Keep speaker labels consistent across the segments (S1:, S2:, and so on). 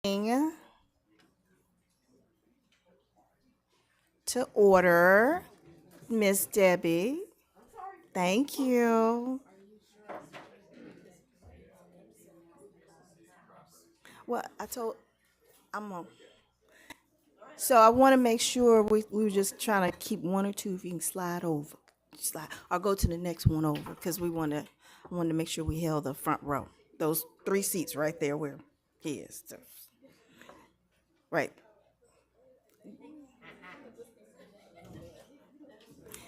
S1: To order, Miss Debbie. Thank you. Well, I'm on. So I want to make sure we were just trying to keep one or two. If you can slide over, slide. I'll go to the next one over because I wanted to make sure we held the front row. Those 3 seats right there where he is. So, right.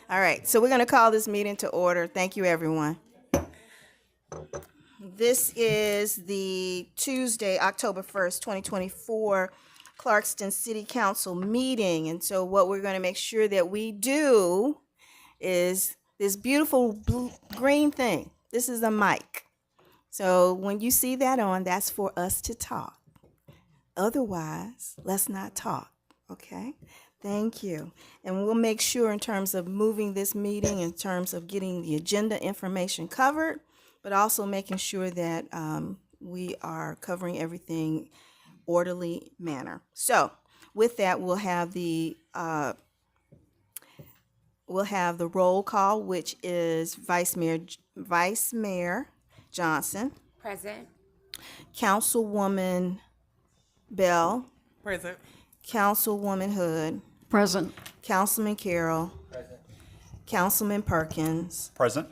S1: All right, so we're going to call this meeting to order. Thank you, everyone. This is the Tuesday, October 1st, 2024, Clarkston City Council meeting. And so what we're going to make sure that we do is this beautiful green thing. This is a mic. So when you see that on, that's for us to talk. Otherwise, let's not talk, okay? Thank you. And we'll make sure in terms of moving this meeting, in terms of getting the agenda information covered, but also making sure that we are covering everything orderly manner. So with that, we'll have the roll call, which is Vice Mayor Johnson,
S2: Present.
S1: Councilwoman Bell,
S3: Present.
S1: Councilwoman Hood,
S4: Present.
S1: Councilman Carroll,
S3: Present.
S1: Councilman Perkins,
S5: Present.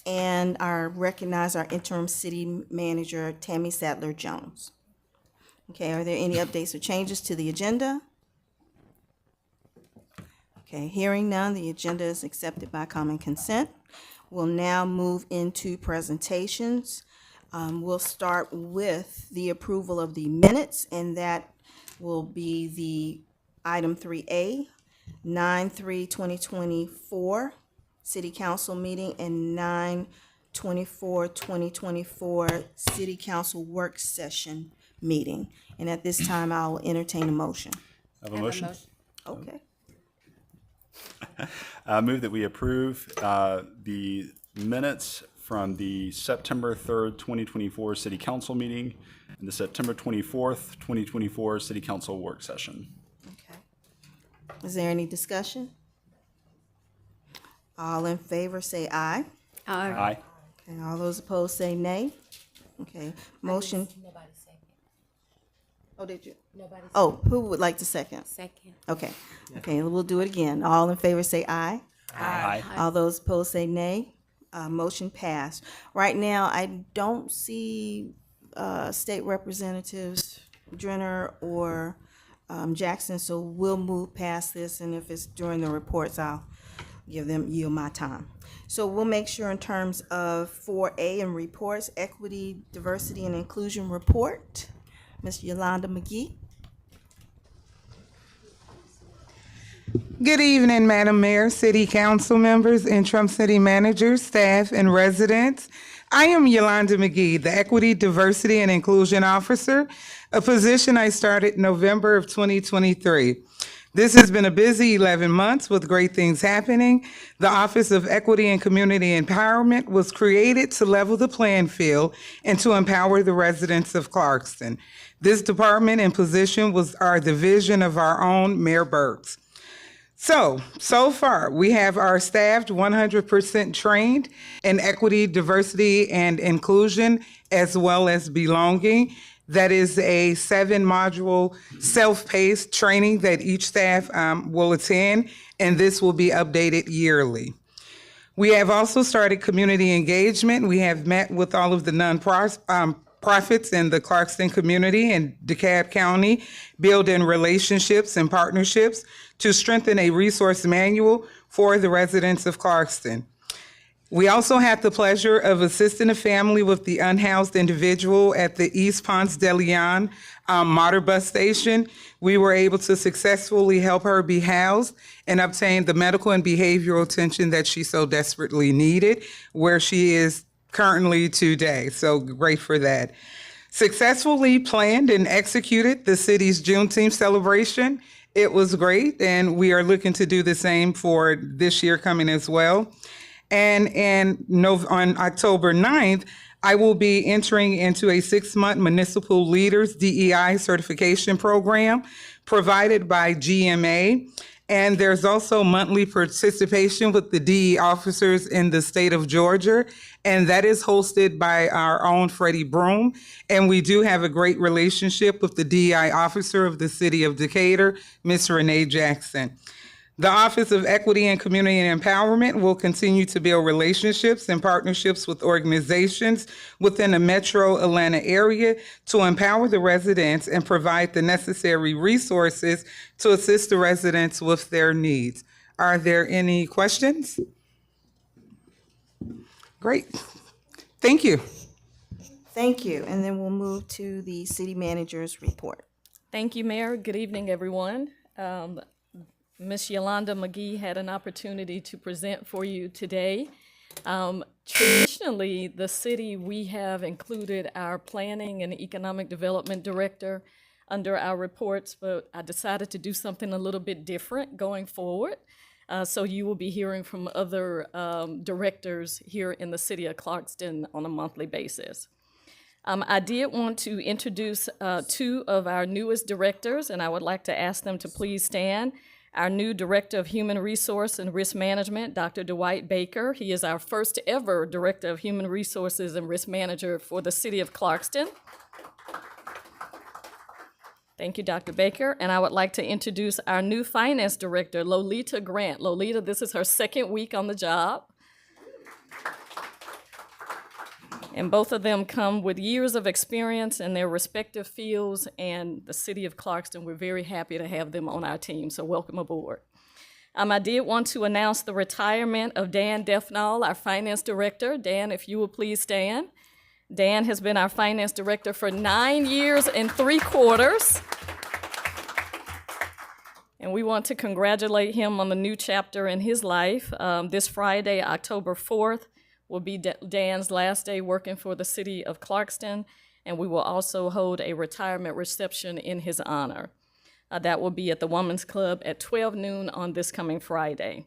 S1: and recognize our interim city manager, Tammy Sadler Jones. Okay, are there any updates or changes to the agenda? Okay, hearing none, the agenda is accepted by common consent. We'll now move into presentations. We'll start with the approval of the minutes, and that will be the item 3A, 9/3/2024 City Council meeting and 9/24/2024 City Council work session meeting. And at this time, I will entertain a motion.
S5: I have a motion.
S1: Okay.
S5: I move that we approve the minutes from the September 3rd, 2024 City Council meeting and the September 24th, 2024 City Council work session.
S1: Okay. Is there any discussion? All in favor say aye.
S5: Aye.
S1: Okay, all those opposed say nay. Okay, motion.
S2: Nobody second.
S1: Oh, did you?
S2: Nobody
S1: Oh, who would like to second?
S2: second.
S1: Okay, okay, we'll do it again. All in favor say aye.
S5: Aye.
S1: All those opposed say nay. Motion passed. Right now, I don't see state representatives Drenner or Jackson, so we'll move past this, and if it's during the reports, I'll yield my time. So we'll make sure in terms of 4A and reports, equity, diversity, and inclusion report. Ms. Yolanda McGee.
S3: Good evening, Madam Mayor, City Council members, interim city managers, staff, and residents. I am Yolanda McGee, the Equity, Diversity, and Inclusion Officer, a position I started November of 2023. This has been a busy 11 months with great things happening. The Office of Equity and Community Empowerment was created to level the playing field and to empower the residents of Clarkston. This department and position are the vision of our own Mayor Burks. So far, we have our staff 100% trained in equity, diversity, and inclusion, as well as belonging. That is a 7-module self-paced training that each staff will attend, and this will be updated yearly. We have also started community engagement. We have met with all of the nonprofits in the Clarkston community and DeKalb County, building relationships and partnerships to strengthen a resource manual for the residents of Clarkston. We also had the pleasure of assisting a family with the unhoused individual at the East Ponce de Leon motor bus station. We were able to successfully help her be housed and obtain the medical and behavioral attention that she so desperately needed, where she is currently today. So great for that. Successfully planned and executed the city's Juneteenth celebration. It was great, and we are looking to do the same for this year coming as well. And on October 9th, I will be entering into a 6-month municipal leaders DEI certification program provided by GMA. And there's also monthly participation with the DE officers in the state of Georgia, and that is hosted by our own Freddie Broom. And we do have a great relationship with the DEI officer of the city of Decatur, Miss Renee Jackson. The Office of Equity and Community Empowerment will continue to build relationships and partnerships with organizations within the metro Atlanta area to empower the residents and provide the necessary resources to assist the residents with their needs. Are there any questions? Great. Thank you.
S1: Thank you. And then we'll move to the city manager's report.
S2: Thank you, Mayor. Good evening, everyone. Ms. Yolanda McGee had an opportunity to present for you today. Traditionally, the city, we have included our planning and economic development director under our reports, but I decided to do something a little bit different going forward. So you will be hearing from other directors here in the city of Clarkston on a monthly basis. I did want to introduce 2 of our newest directors, and I would like to ask them to please stand. Our new Director of Human Resource and Risk Management, Dr. Dwight Baker. He is our first ever Director of Human Resources and Risk Manager for the city of Clarkston. Thank you, Dr. Baker. And I would like to introduce our new Finance Director, Lolita Grant. Lolita, this is her 2nd week on the job. And both of them come with years of experience in their respective fields, and the city of Clarkston, we're very happy to have them on our team, so welcome aboard. I did want to announce the retirement of Dan Defnall, our finance director. Dan, if you will please stand. Dan has been our finance director for 9 years and 3/4. And we want to congratulate him on the new chapter in his life. This Friday, October 4th, will be Dan's last day working for the city of Clarkston, and we will also hold a retirement reception in his honor. That will be at the Women's Club at 12 noon on this coming Friday.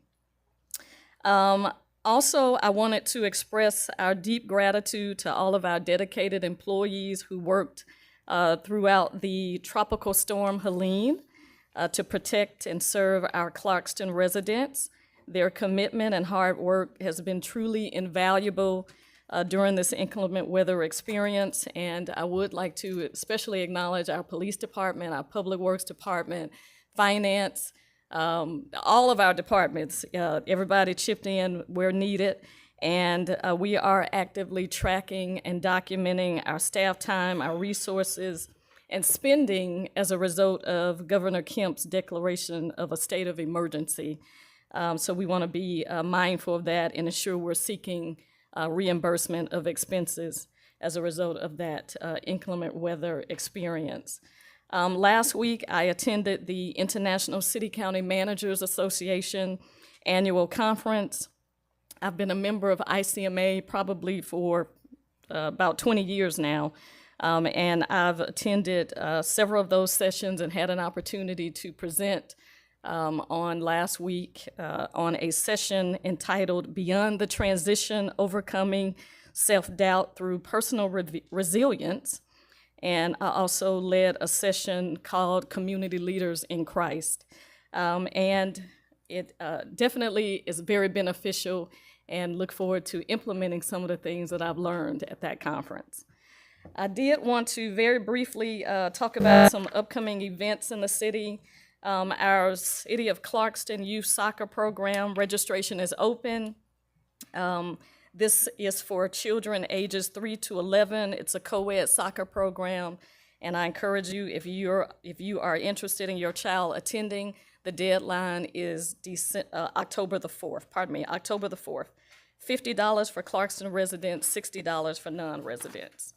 S2: Also, I wanted to express our deep gratitude to all of our dedicated employees who worked throughout the tropical storm Helene to protect and serve our Clarkston residents. Their commitment and hard work has been truly invaluable during this inclement weather experience, and I would like to especially acknowledge our police department, our public works department, finance, all of our departments. Everybody chipped in where needed, and we are actively tracking and documenting our staff time, our resources, and spending as a result of Governor Kemp's declaration of a state of emergency. So we want to be mindful of that and ensure we're seeking reimbursement of expenses as a result of that inclement weather experience. Last week, I attended the International City County Managers Association annual conference. I've been a member of ICMA probably for about 20 years now, and I've attended several of those sessions and had an opportunity to present on last week on a session entitled Beyond the Transition, Overcoming Self-Doubt Through Personal Resilience. And I also led a session called Community Leaders in Christ. And it definitely is very beneficial, and look forward to implementing some of the things that I've learned at that conference. I did want to very briefly talk about some upcoming events in the city. Our City of Clarkston Youth Soccer Program registration is open. This is for children ages 3 to 11. It's a co-ed soccer program, and I encourage you, if you are interested in your child attending, the deadline is October the 4th. $50 for Clarkston residents, $60 for non-residents.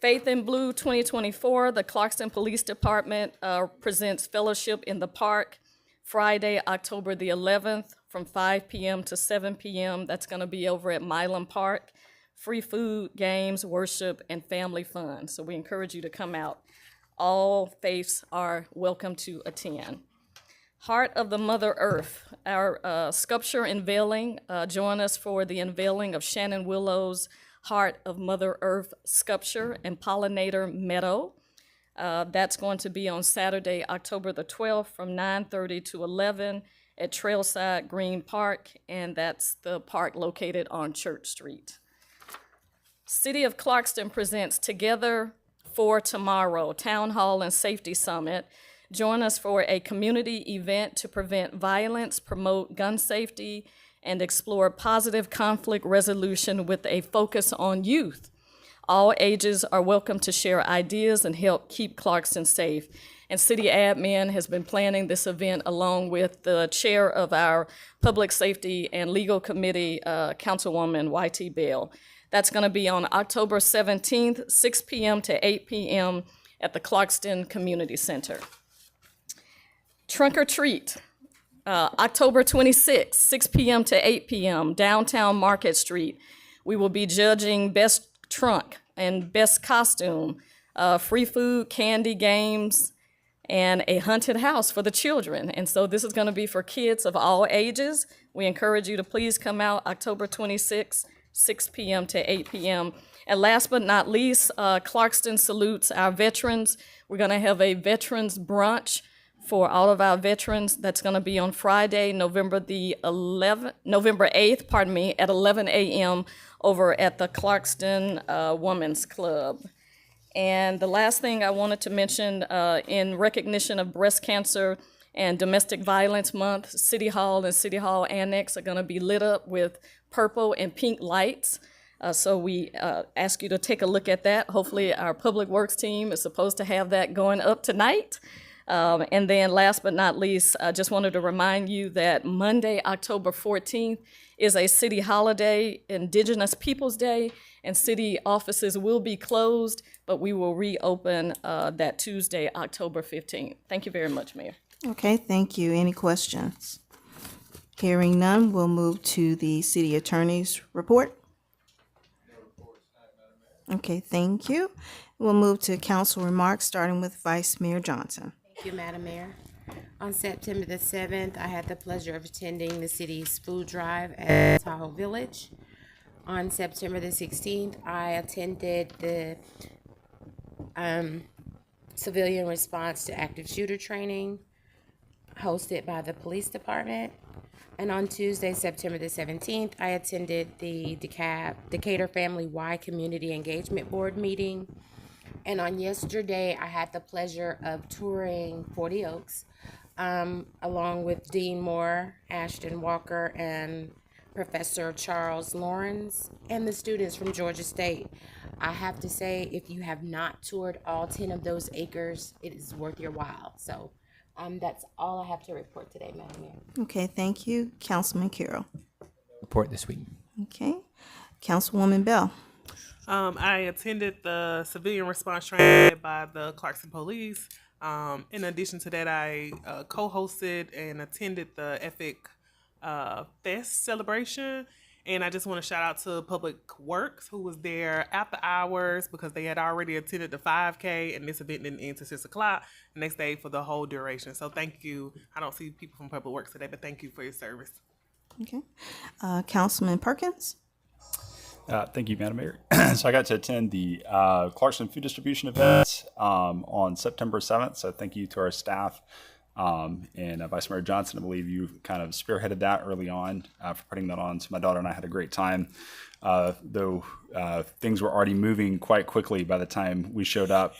S2: Faith in Blue 2024, the Clarkston Police Department presents Fellowship in the Park, Friday, October the 11th, from 5 p.m. to 7 p.m. That's going to be over at Milam Park. Free food, games, worship, and family fun. So we encourage you to come out. All faiths are welcome to attend. Heart of the Mother Earth, our sculpture unveiling. Join us for the unveiling of Shannon Willow's Heart of Mother Earth sculpture and pollinator meadow. That's going to be on Saturday, October the 12th from 9:30 to 11 at Trailside Green Park, and that's the park located on Church Street. City of Clarkston presents Together for Tomorrow Town Hall and Safety Summit. Join us for a community event to prevent violence, promote gun safety, and explore positive conflict resolution with a focus on youth. All ages are welcome to share ideas and help keep Clarkston safe. And City Admin has been planning this event along with the chair of our Public Safety and Legal Committee, Councilwoman Y.T. Bell. That's going to be on October 17th, 6 p.m. to 8 p.m. at the Clarkston Community Center. Trunk or Treat, October 26th, 6 p.m. to 8 p.m., downtown Market Street. We will be judging best trunk and best costume, free food, candy, games, and a haunted house for the children. And so this is going to be for kids of all ages. We encourage you to please come out October 26th, 6 p.m. to 8 p.m. And last but not least, Clarkston salutes our veterans. We're going to have a veterans brunch for all of our veterans. That's going to be on Friday, November 8th, at 11 a.m. over at the Clarkston Women's Club. And the last thing I wanted to mention, in recognition of Breast Cancer and Domestic Violence Month, City Hall and City Hall Annex are going to be lit up with purple and pink lights. So we ask you to take a look at that. Hopefully our Public Works team is supposed to have that going up tonight. And then last but not least, I just wanted to remind you that Monday, October 14th is a city holiday, Indigenous Peoples Day, and city offices will be closed, but we will reopen that Tuesday, October 15th. Thank you very much, Mayor.
S1: Okay, thank you. Any questions? Hearing none, we'll move to the city attorney's report. Okay, thank you. We'll move to council remarks, starting with Vice Mayor Johnson.
S4: Thank you, Madam Mayor. On September the 7th, I had the pleasure of attending the city's food drive at Tahoe Village. On September the 16th, I attended the civilian response to active shooter training hosted by the police department. And on Tuesday, September the 17th, I attended the Decatur Family-Wide Community Engagement Board meeting. And on yesterday, I had the pleasure of touring 40 Oaks, along with Dean Moore, Ashton Walker, and Professor Charles Lawrence, and the students from Georgia State. I have to say, if you have not toured all 10 of those acres, it is worth your while. So that's all I have to report today, Madam Mayor.
S1: Okay, thank you. Councilman Carroll.
S6: Report this week.
S1: Okay. Councilwoman Bell.
S7: I attended the civilian response training by the Clarkston Police. In addition to that, I co-hosted and attended the Epic Fest celebration. And I just want to shout out to Public Works, who was there after hours because they had already attended the 5K, and this event didn't end till 6 o'clock the next day for the whole duration. So thank you. I don't see people from Public Works today, but thank you for your service.
S1: Okay. Councilman Perkins.
S5: Thank you, Madam Mayor. So I got to attend the Clarkston Food Distribution event on September 7th. So thank you to our staff and Vice Mayor Johnson. I believe you kind of spearheaded that early on for putting that on. So my daughter and I had a great time, though things were already moving quite quickly by the time we showed up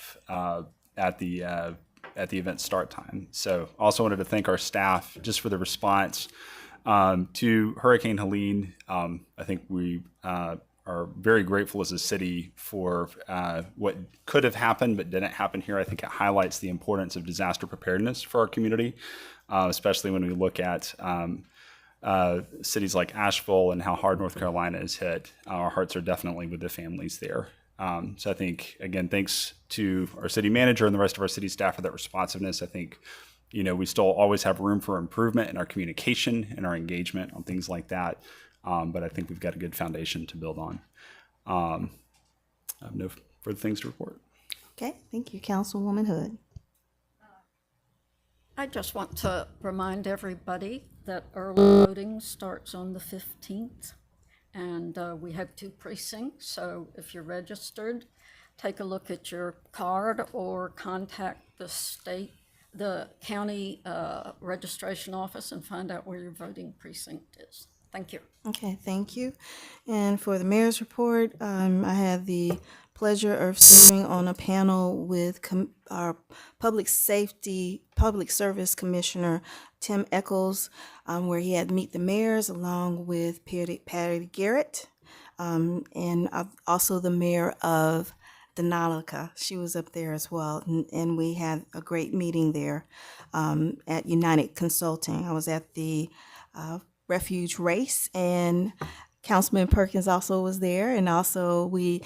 S5: at the event start time. So also wanted to thank our staff just for the response to Hurricane Helene. I think we are very grateful as a city for what could have happened but didn't happen here. I think it highlights the importance of disaster preparedness for our community, especially when we look at cities like Asheville and how hard North Carolina is hit. Our hearts are definitely with the families there. So I think, again, thanks to our city manager and the rest of our city staff for that responsiveness. I think, we still always have room for improvement in our communication and our engagement on things like that. But I think we've got a good foundation to build on. I have no further things to report.
S1: Okay, thank you, Councilwoman Hood.
S8: I just want to remind everybody that early voting starts on the 15th,
S6: and we have 2 precincts. So if you're registered, take a look at your card or contact the county registration office and find out where your voting precinct is. Thank you.
S1: Okay, thank you. And for the mayor's report, I had the pleasure of serving on a panel with our public service commissioner, Tim Eccles, where he had Meet the Mayors along with Patty Garrett, and also the mayor of Denalica. She was up there as well, and we had a great meeting there at United Consulting. I was at the refuge race, and Councilman Perkins also was there, and also we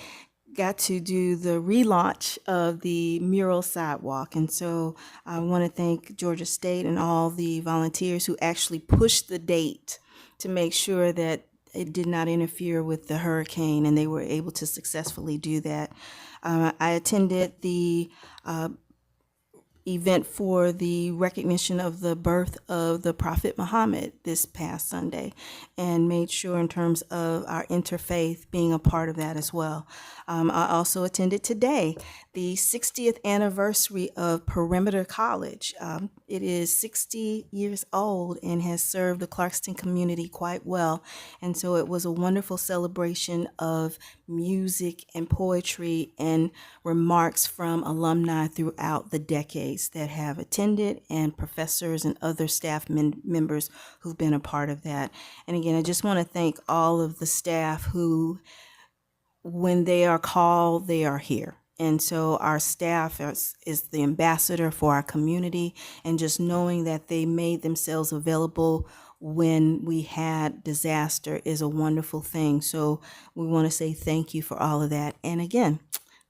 S1: got to do the relaunch of the mural sidewalk. And so I want to thank Georgia State and all the volunteers who actually pushed the date to make sure that it did not interfere with the hurricane, and they were able to successfully do that. I attended the event for the recognition of the birth of the Prophet Muhammad this past Sunday, and made sure in terms of our interfaith being a part of that as well. I also attended today the 60th anniversary of Perimeter College. It is 60 years old and has served the Clarkston community quite well. And so it was a wonderful celebration of music and poetry and remarks from alumni throughout the decades that have attended, and professors and other staff members who've been a part of that. And again, I just want to thank all of the staff who, when they are called, they are here. And so our staff is the ambassador for our community, and just knowing that they made themselves available when we had disaster is a wonderful thing. So we want to say thank you for all of that. And again,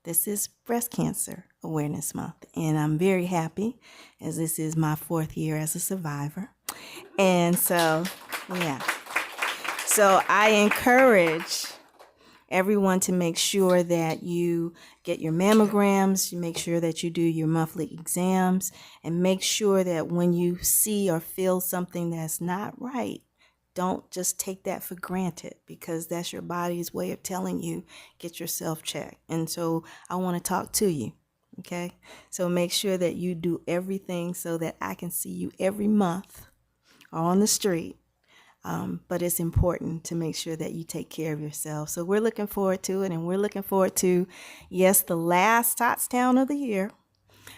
S1: this is Breast Cancer Awareness Month, and I'm very happy as this is my 4th year as a survivor. And so, yeah. So I encourage everyone to make sure that you get your mammograms, you make sure that you do your monthly exams, and make sure that when you see or feel something that's not right, don't just take that for granted, because that's your body's way of telling you, get yourself checked. And so I want to talk to you, okay? So make sure that you do everything so that I can see you every month or on the street. But it's important to make sure that you take care of yourself. So we're looking forward to it, and we're looking forward to, yes, the last Tottstown of the year.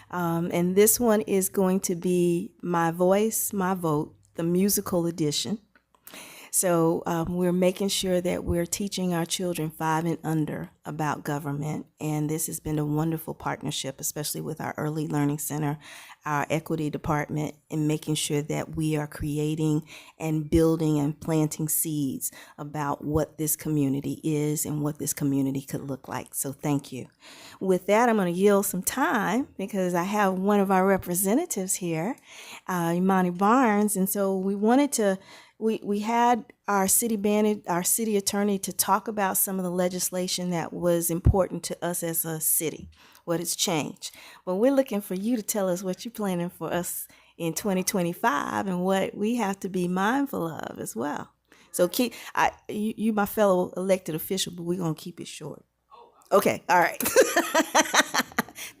S1: And this one is going to be My Voice, My Vote, the musical edition. So we're making sure that we're teaching our children 5 and under about government. And this has been a wonderful partnership, especially with our Early Learning Center, our equity department, and making sure that we are creating and building and planting seeds about what this community is and what this community could look like. So thank you. With that, I'm going to yield some time because I have one of our representatives here, Imani Barnes. And so we wanted to We had our city attorney to talk about some of the legislation that was important to us as a city, what has changed. But we're looking for you to tell us what you're planning for us in 2025 and what we have to be mindful of as well. So you my fellow elected official, but we're going to keep it short. Okay, all right.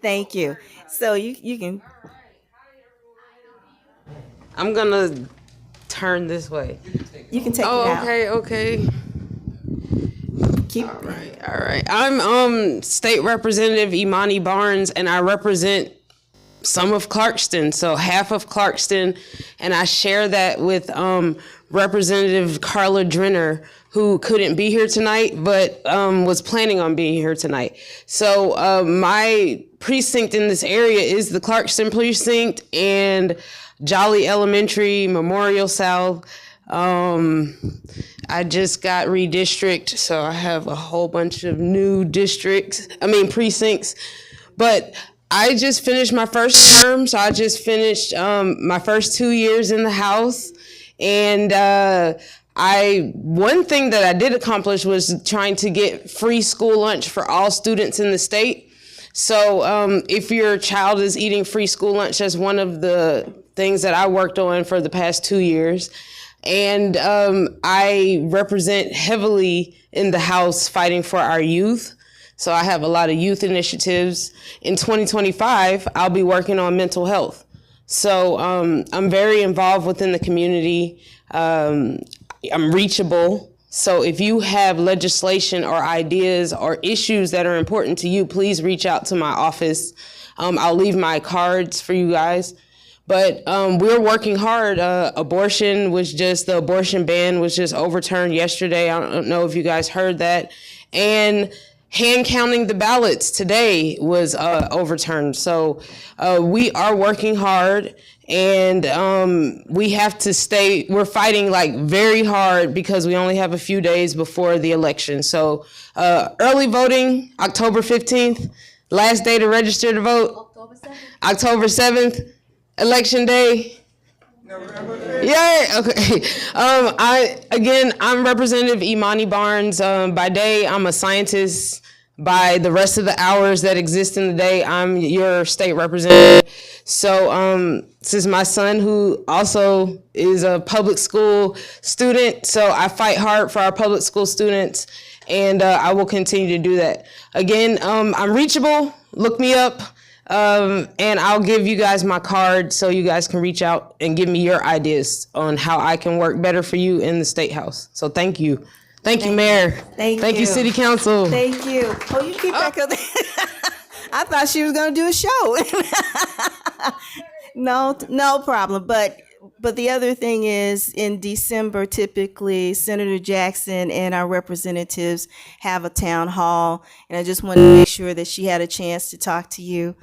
S1: Thank you. So you can.
S8: I'm going to turn this way.
S1: You can take it out.
S8: Okay.
S1: Keep.
S8: All right. I'm State Representative Imani Barnes, and I represent some of Clarkston, so half of Clarkston, and I share that with Representative Karla Drenner, who couldn't be here tonight, but was planning on being here tonight. So my precinct in this area is the Clarkston precinct and Jolly Elementary, Memorial South. I just got redistricted, so I have a whole bunch of new precincts. But I just finished my first term, so I just finished my first 2 years in the House. And one thing that I did accomplish was trying to get free school lunch for all students in the state. So if your child is eating free school lunch, that's one of the things that I worked on for the past 2 years. And I represent heavily in the House fighting for our youth. So I have a lot of youth initiatives. In 2025, I'll be working on mental health. So I'm very involved within the community. I'm reachable. So if you have legislation or ideas or issues that are important to you, please reach out to my office. I'll leave my cards for you guys. But we're working hard. The abortion ban was just overturned yesterday. I don't know if you guys heard that. And hand counting the ballots today was overturned. So we are working hard, and we're fighting like very hard because we only have a few days before the election. So early voting, October 15th, last day to register to vote, October 7th, election day. Yeah, okay. I'm Representative Imani Barnes. By day, I'm a scientist. By the rest of the hours that exist in the day, I'm your state representative. So this is my son, who also is a public school student. So I fight hard for our public school students, and I will continue to do that. Again, I'm reachable. Look me up. And I'll give you guys my card so you guys can reach out and give me your ideas on how I can work better for you in the State House. So thank you. Thank you, Mayor. Thank you, City Council.
S1: Thank you. Oh, you keep back up there. I thought she was going to do a show. No problem. But the other thing is, in December, typically Senator Jackson and our representatives have a town hall, and I just wanted to make sure that she had a chance to talk to you,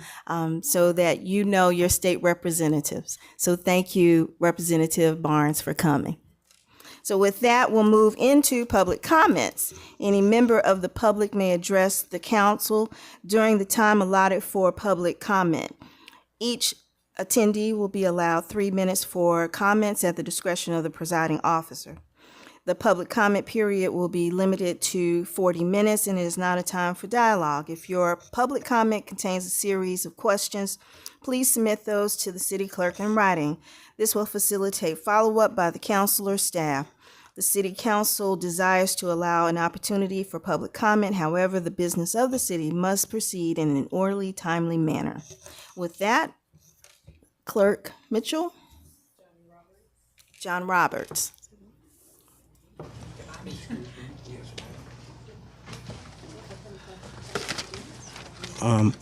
S1: so that you know your state representatives. So thank you, Representative Barnes, for coming. So with that, we'll move into public comments. Any member of the public may address the council during the time allotted for public comment. Each attendee will be allowed 3 minutes for comments at the discretion of the presiding officer. The public comment period will be limited to 40 minutes, and it is not a time for dialogue. If your public comment contains a series of questions, please submit those to the city clerk in writing. This will facilitate follow-up by the council or staff. The city council desires to allow an opportunity for public comment. However, the business of the city must proceed in an orderly, timely manner. With that, Clerk Mitchell? John Roberts.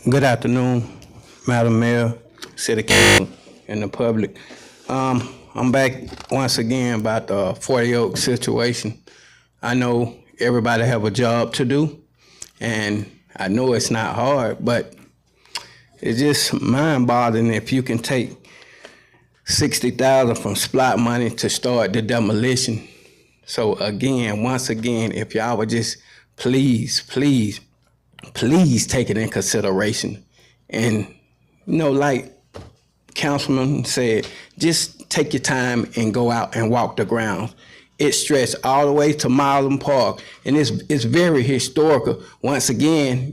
S9: Good afternoon, Madam Mayor, City Council, and the public. I'm back once again about the 40 Oak situation. I know everybody have a job to do, and I know it's not hard, but it's just mind-boggling if you can take $60,000 from SPLOT money to start the demolition. So again, once again, if y'all would just please take it in consideration. And like Councilman said, just take your time and go out and walk the grounds. It's stretched all the way to Marlin Park, and it's very historical. Once again,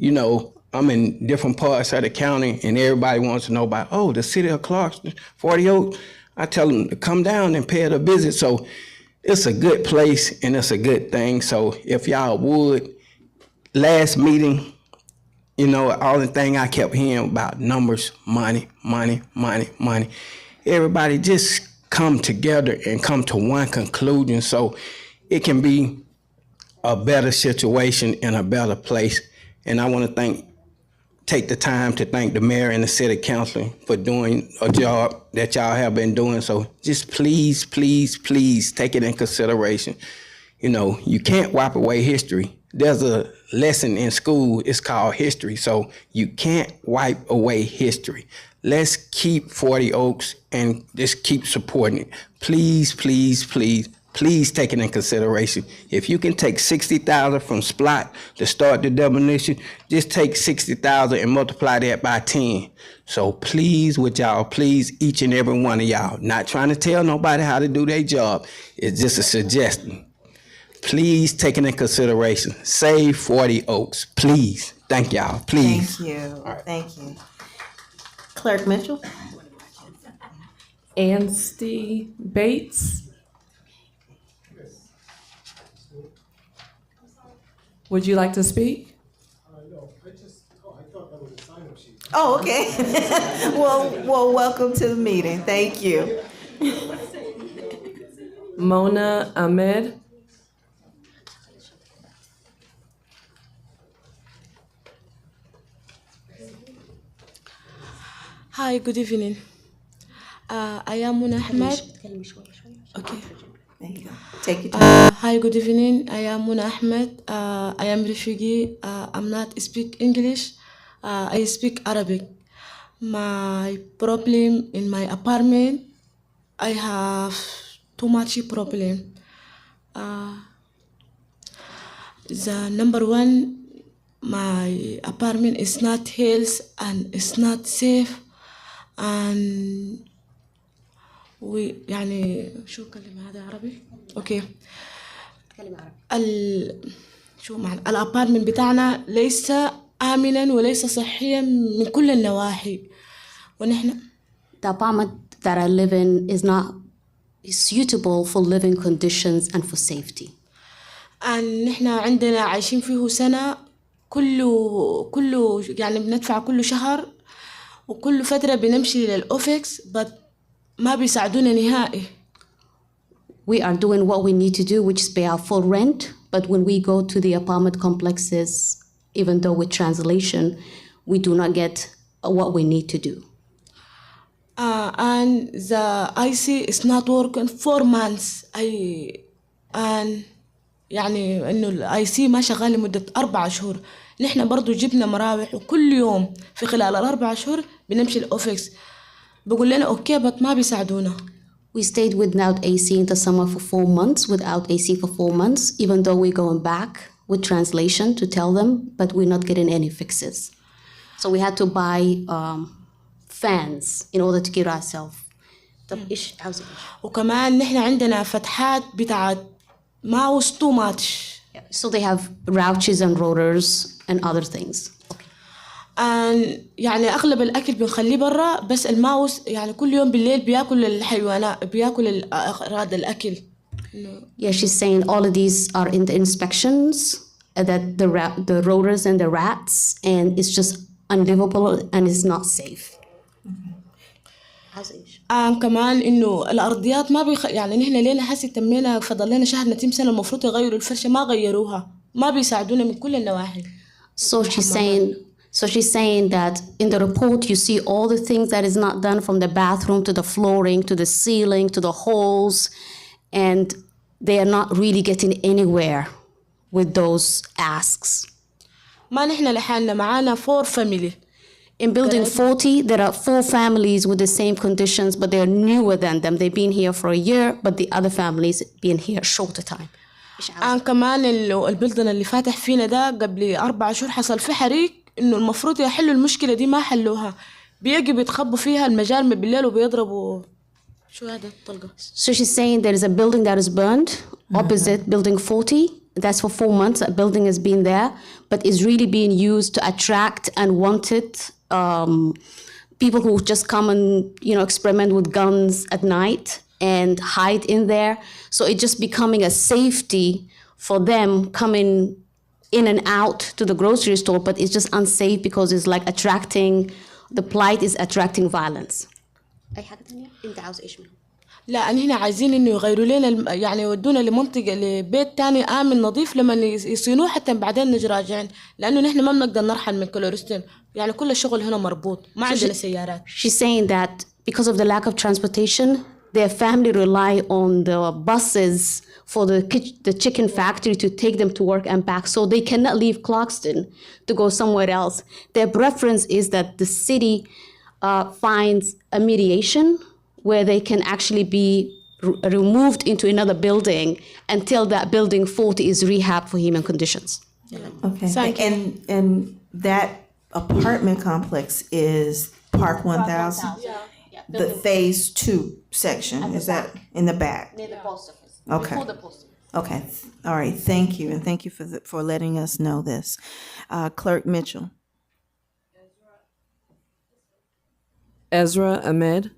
S9: I'm in different parts of the county, and everybody wants to know about, the city of Clarkston, 40 Oak. I tell them to come down and pay it a visit. So it's a good place, and it's a good thing. So if y'all would, last meeting, all the thing I kept hearing about numbers, money. Everybody just come together and come to one conclusion so it can be a better situation and a better place. And I want to take the time to thank the mayor and the city council for doing a job that y'all have been doing. So just please take it in consideration. You can't wipe away history. There's a lesson in school, it's called history. So you can't wipe away history. Let's keep 40 Oaks and just keep supporting it. Please take it in consideration. If you can take $60,000 from SPLOT to start the demolition, just take $60,000 and multiply that by 10. So please, each and every one of y'all, not trying to tell nobody how to do their job, it's just a suggestion. Please take it in consideration. Save 40 Oaks, please. Thank y'all, please.
S1: Thank you. Right. Thank you. Clerk Mitchell?
S10: Anstey Bates. Would you like to speak?
S1: Oh, okay. Well, welcome to the meeting. Thank you.
S10: Mona Ahmed.
S11: Hi, good evening. I am Mona Ahmed. Okay.
S1: There you go. Take your time.
S11: Hi, good evening. I am Mona Ahmed. I am refugee. I'm not speak English. I speak Arabic. My problem in my apartment, I have too much problem. The number one, my apartment is not health and it's not safe. and يعني شو كلمة هذا عربي؟ اوكي. شو معنى الابارتمنت بتاعنا ليس آمنا وليس صحيا من كل النواحي ونحن
S12: The apartment that I live in is not suitable for living conditions and for safety.
S11: نحن عندنا عايشين فيه سنة كله يعني بندفع كل شهر وكل فترة بنمشي للأوفيكس but ما بيساعدونا نهائي.
S12: We are doing what we need to do, which is pay our full rent, but when we go to the apartment complexes, even though with translation, we do not get what we need to do.
S11: And the IC is not working 4 months. يعني إنه الآي سي ما شغال لمدة 4 شهور. نحن برضو جبنا مراوح وكل يوم في خلال ال4 شهور بنمشي الأوفيكس بقول لنا أوكي بس ما بيساعدونا.
S12: We stayed without AC in the summer for 4 months, without AC for 4 months, even though we're going back with translation to tell them, but we're not getting any fixes. So we had to buy fans in order to get ourselves. طب إيش عاوزة إيش؟
S11: وكمان نحن عندنا فتحات بتاعت mouse too much.
S12: So they have routers and rotors and other things.
S11: يعني أغلب الأكل بنخليه برا بس الماوس يعني كل يوم بالليل بياكل الحيوانات بياكل هذا الأكل.
S12: Yeah, she's saying all of these are in the inspections, that the rotors and the rats, and it's just unlivable and it's not safe.
S11: كمان إنه الأرضيات ما يعني نحن لينا هسي تمينا فضل لنا شهر نتيم سنة المفروض يغيروا الفرشة ما غيروها ما بيساعدونا من كل النواحي.
S12: So she's saying that in the report you see all the things that is not done from the bathroom to the flooring to the ceiling to the holes, and they are not really getting anywhere with those asks.
S11: ما نحن لحالنا معانا 4 family.
S12: In building 40, there are 4 families with the same conditions, but they're newer than them. They've been here for a year, but the other families been here a shorter time.
S11: كمان البلدن اللي فاتح فينا ده قبل 4 شهور حصل في حريق إنه المفروض يحلوا المشكلة دي ما حلوها بيجي بيتخبوا فيها المجال من بالليل وبيضربوا شو هذا الطلقة.
S12: So she's saying there is a building that is burned opposite building 40. That's for 4 months. That building has been there, but is really being used to attract unwanted people who just come and experiment with guns at night and hide in there. So it's just becoming a safety for them coming in and out to the grocery store, but it's just unsafe because it's like the plight is attracting violence.
S11: لا هنا عايزين إنه يغيروا لنا يعني يودونا لمنطقة لبيت تاني آمن نظيف لما يصينوه حتى بعدين نجي راجعين لأنه نحن ما بنقدر نرحل من كلورستين يعني كل الشغل هنا مربوط ما عندنا سيارات.
S12: She's saying that because of the lack of transportation, their family rely on the buses for the chicken factory to take them to work and back, so they cannot leave Clarkston to go somewhere else. Their preference is that the city finds a mediation where they can actually be removed into another building until that building 40 is rehabbed for human conditions.
S1: Okay. And that apartment complex is Park 1000? The phase 2 section, is that in the back?
S12: Near the post office.
S1: Okay.
S12: Before the post office.
S1: Okay. All right. Thank you. And thank you for letting us know this. Clerk Mitchell.
S10: Ezra Ahmed.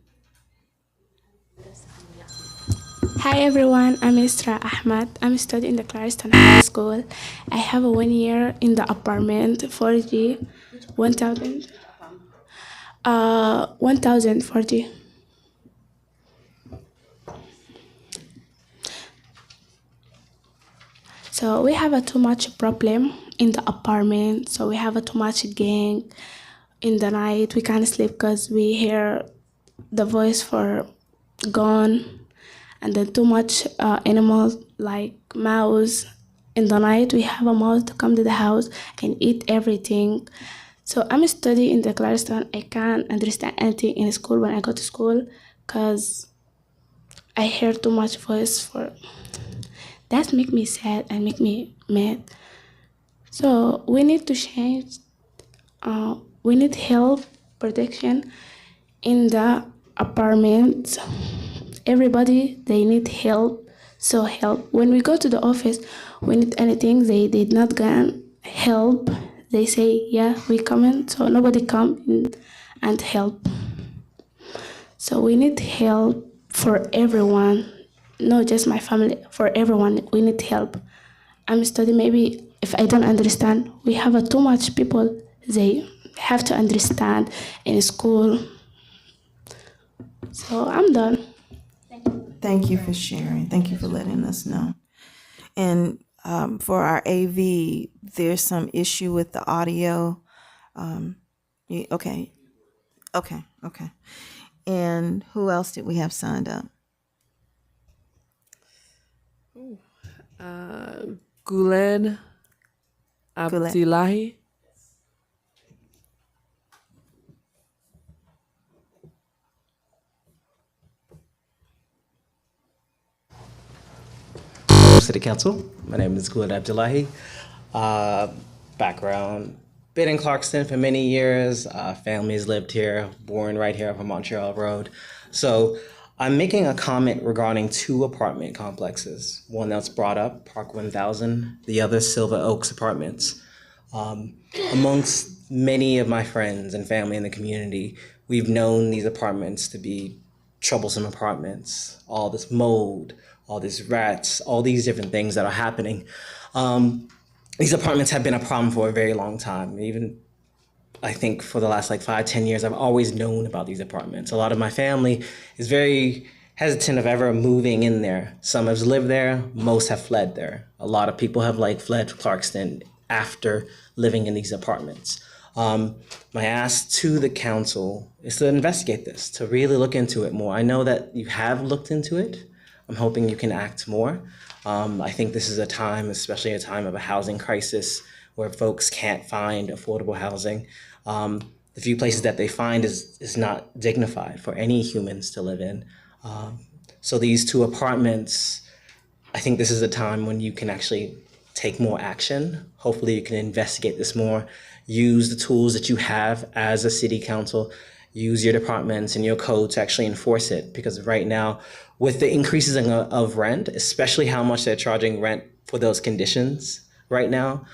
S13: Hi everyone, I'm Isra Ahmad. I'm studying in the Clarkston High School. I have a 1 year in the apartment 4G, 1000. 1040. So we have a too much problem in the apartment. So we have a too much gang. In the night we can't sleep because we hear the voice for gun, and then too much animals like mouse. In the night we have a mouse to come to the house and eat everything. So I'm studying in the Clarkston. I can't understand anything in school when I go to school because I hear too much voice for that. Make me sad and make me mad. So we need to change. We need help, protection in the apartments. Everybody, they need help. So help. When we go to the office, we need anything, they did not get help. They say, yeah, we come in. So nobody come in and help. So we need help for everyone, not just my family, for everyone. We need help. I'm studying, maybe if I don't understand, we have too much people, they have to understand in school. So I'm done.
S1: Thank you for sharing. Thank you for letting us know. And for our AV, there's some issue with the audio. Okay. And who else did we have signed up?
S10: Guled Abdullahi.
S14: City Council. My name is Guled Abdullahi. Background, been in Clarkston for many years. Families lived here, born right here on Montreal Road. So I'm making a comment regarding two apartment complexes. One that's brought up, Park 1000, the other Silver Oaks Apartments. Amongst many of my friends and family in the community, we've known these apartments to be troublesome apartments. All this mold, all these rats, all these different things that are happening. These apartments have been a problem for a very long time. Even I think for the last 5-10 years, I've always known about these apartments. A lot of my family is very hesitant of ever moving in there. Some have lived there, most have fled there. A lot of people have fled Clarkston after living in these apartments. My ask to the council is to investigate this, to really look into it more. I know that you have looked into it. I'm hoping you can act more. I think this is a time, especially a time of a housing crisis, where folks can't find affordable housing. The few places that they find is not dignified for any humans to live in. So these two apartments, I think this is a time when you can actually take more action. Hopefully you can investigate this more, use the tools that you have as a city council, use your departments and your code to actually enforce it. Because right now, with the increases of rent, especially how much they're charging rent for those conditions right now,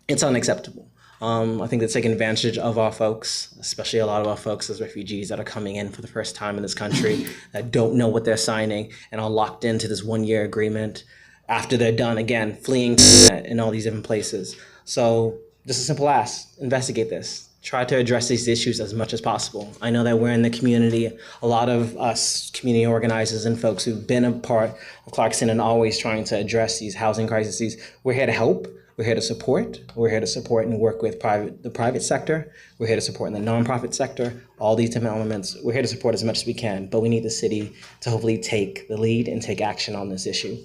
S14: it's unacceptable. I think they're taking advantage of our folks, especially a lot of our folks as refugees that are coming in for the first time in this country that don't know what they're signing and are locked into this 1-year agreement after they're done, again, fleeing in all these different places. So just a simple ask, investigate this. Try to address these issues as much as possible. I know that we're in the community, a lot of us community organizers and folks who've been a part of Clarkston and always trying to address these housing crises. We're here to help. We're here to support. We're here to support and work with the private sector. We're here to support in the nonprofit sector, all these different elements. We're here to support as much as we can, but we need the city to hopefully take the lead and take action on this issue.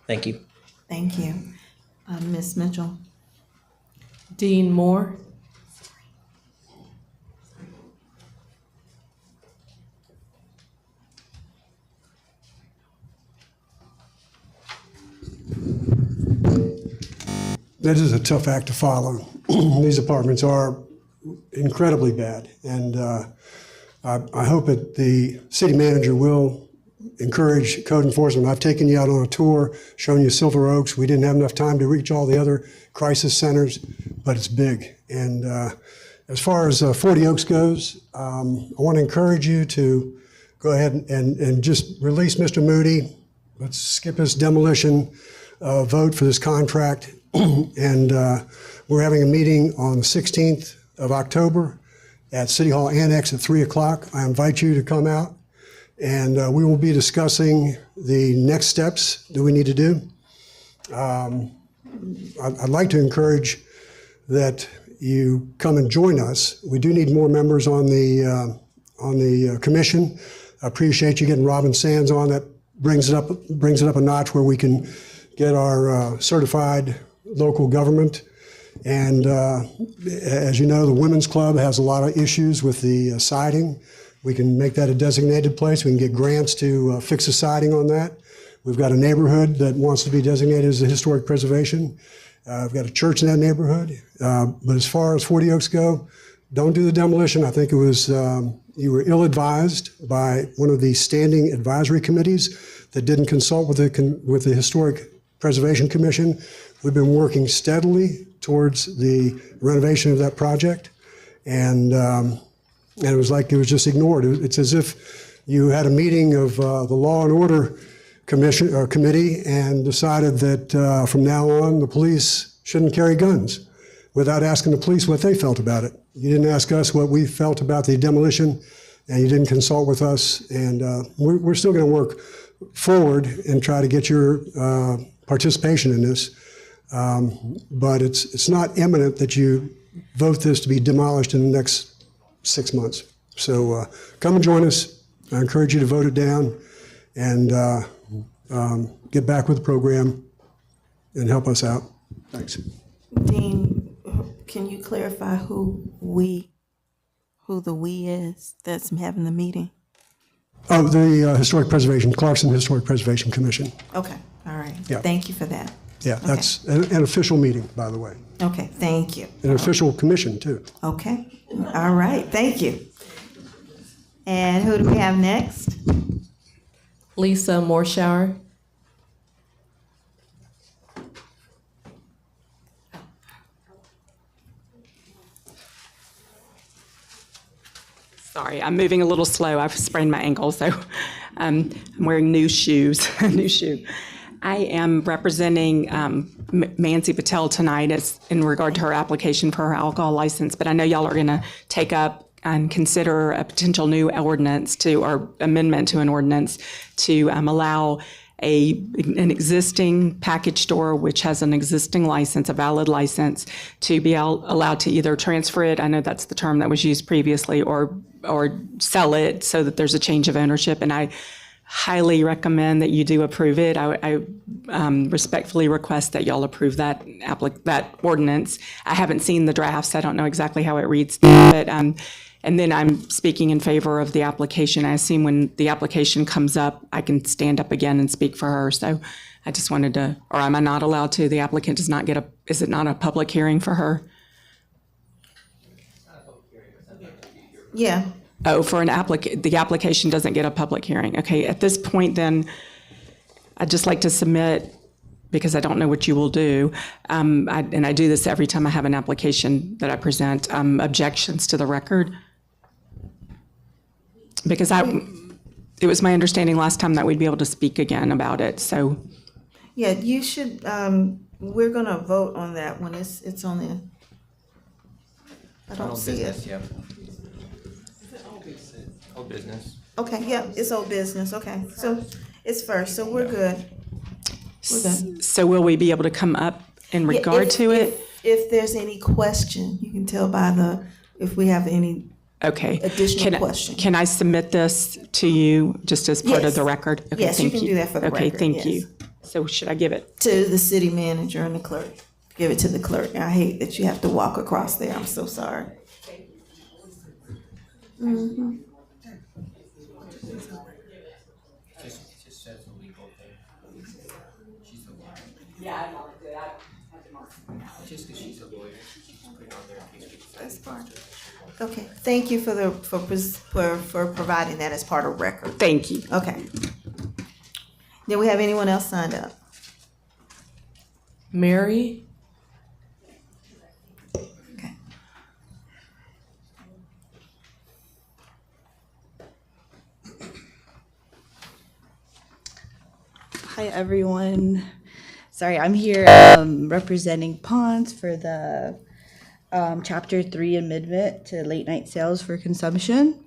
S14: Thank you.
S1: Thank you. Ms. Mitchell.
S10: Dean Moore.
S15: That is a tough act to follow. These apartments are incredibly bad, and I hope that the city manager will encourage code enforcement. I've taken you out on a tour, shown you Silver Oaks. We didn't have enough time to reach all the other crisis centers, but it's big. And as far as 40 Oaks goes, I want to encourage you to go ahead and just release Mr. Moody. let's skip this demolition vote for this contract. And we're having a meeting on the 16th of October at City Hall Annex at 3 o'clock. I invite you to come out, and we will be discussing the next steps that we need to do. I'd like to encourage that you come and join us. We do need more members on the commission. I appreciate you getting Robin Sands on. That brings it up a notch where we can get our certified local government. And as you know, the Women's Club has a lot of issues with the siding. We can make that a designated place. We can get grants to fix the siding on that. We've got a neighborhood that wants to be designated as a historic preservation. We've got a church in that neighborhood. But as far as 40 Oaks go, don't do the demolition. I think it was, you were ill-advised by one of the standing advisory committees that didn't consult with the Historic Preservation Commission. We've been working steadily towards the renovation of that project. And it was like it was just ignored. It's as if you had a meeting of the Law and Order committee and decided that from now on the police shouldn't carry guns without asking the police what they felt about it. You didn't ask us what we felt about the demolition, and you didn't consult with us. And we're still going to work forward and try to get your participation in this. But it's not imminent that you vote this to be demolished in the next 6 months. So come and join us. I encourage you to vote it down and get back with the program and help us out. Thanks.
S1: Dean, can you clarify who the we is that's having the meeting?
S15: Oh, the Historic Preservation, Clarkston Historic Preservation Commission.
S1: Okay, all right.
S15: Yeah.
S1: Thank you for that.
S15: Yeah,
S1: Okay.
S15: that's an official meeting, by the way.
S1: Okay, thank you.
S15: An official commission, too.
S1: Okay, all right, thank you. And who do we have next?
S10: Lisa Morshower.
S16: Sorry, I'm moving a little slow. I've sprained my ankle, so I'm wearing new shoes, a new shoe. I am representing Mansi Patel tonight as in regard to her application for her alcohol license, but I know y'all are going to take up and consider a potential new ordinance or amendment to an ordinance to allow an existing package store which has an existing license, a valid license, to be allowed to either transfer it, I know that's the term that was used previously, or sell it so that there's a change of ownership. And I highly recommend that you do approve it. I respectfully request that y'all approve that ordinance. I haven't seen the drafts. I don't know exactly how it reads, but and then I'm speaking in favor of the application. I assume when the application comes up, I can stand up again and speak for her. So I just wanted to, or am I not allowed to? The applicant does not get is it not a public hearing for her?
S1: Yeah.
S16: Oh, for the application doesn't get a public hearing. Okay, at this point then, I'd just like to submit, because I don't know what you will do, and I do this every time I have an application that I present, objections to the record. Because it was my understanding last time that we'd be able to speak again about it, so.
S1: Yeah, you should, we're gonna vote on that when it's on the, I don't see it.
S17: Yeah. Old business.
S1: Okay, yeah, it's old business, okay, so it's first, so we're good. We're good.
S16: So will we be able to come up in regard to it?
S1: If there's any question, you can tell by if we have any additional question.
S16: Can I submit this to you just as part of the record? Okay,
S1: yes, you can do that for the record.
S16: Okay, thank you. So should I give it?
S1: To the city manager and the clerk. Give it to the clerk. I hate that you have to walk across there. I'm so sorry. Mm-hmm.
S17: Just says a legal thing. She's a lawyer.
S16: Yeah, I know.
S17: Just because she's a lawyer, she's putting on there in case we
S1: That's fine. Okay, thank you for providing that as part of record.
S16: Thank you.
S1: Okay. Do we have anyone else signed up?
S10: Mary.
S1: Okay.
S18: Hi Hi, everyone. Sorry, I'm here representing Ponds for the Chapter 3 amendment to late night sales for consumption.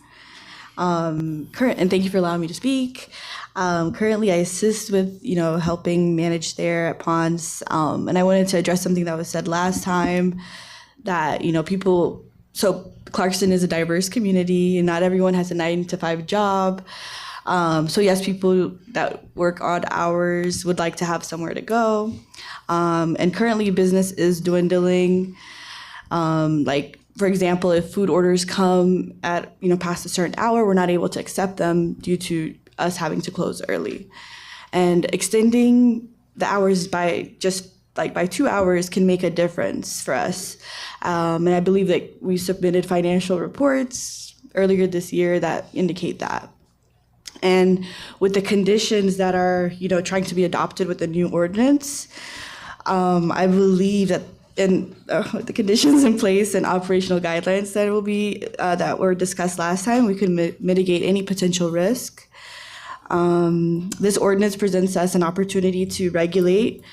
S18: And thank you for allowing me to speak. Currently, I assist with, helping manage there at Ponds. And I wanted to address something that was said last time that, so Clarkston is a diverse community and not everyone has a 9-to-5 job. So yes, people that work odd hours would like to have somewhere to go. And currently business is dwindling. Like, for example, if food orders come at, past a certain hour, we're not able to accept them due to us having to close early. And extending the hours by 2 hours can make a difference for us. And I believe that we submitted financial reports earlier this year that indicate that. And with the conditions that are, trying to be adopted with the new ordinance, I believe that the conditions in place and operational guidelines that will be that were discussed last time, we can mitigate any potential risk. This ordinance presents us an opportunity to regulate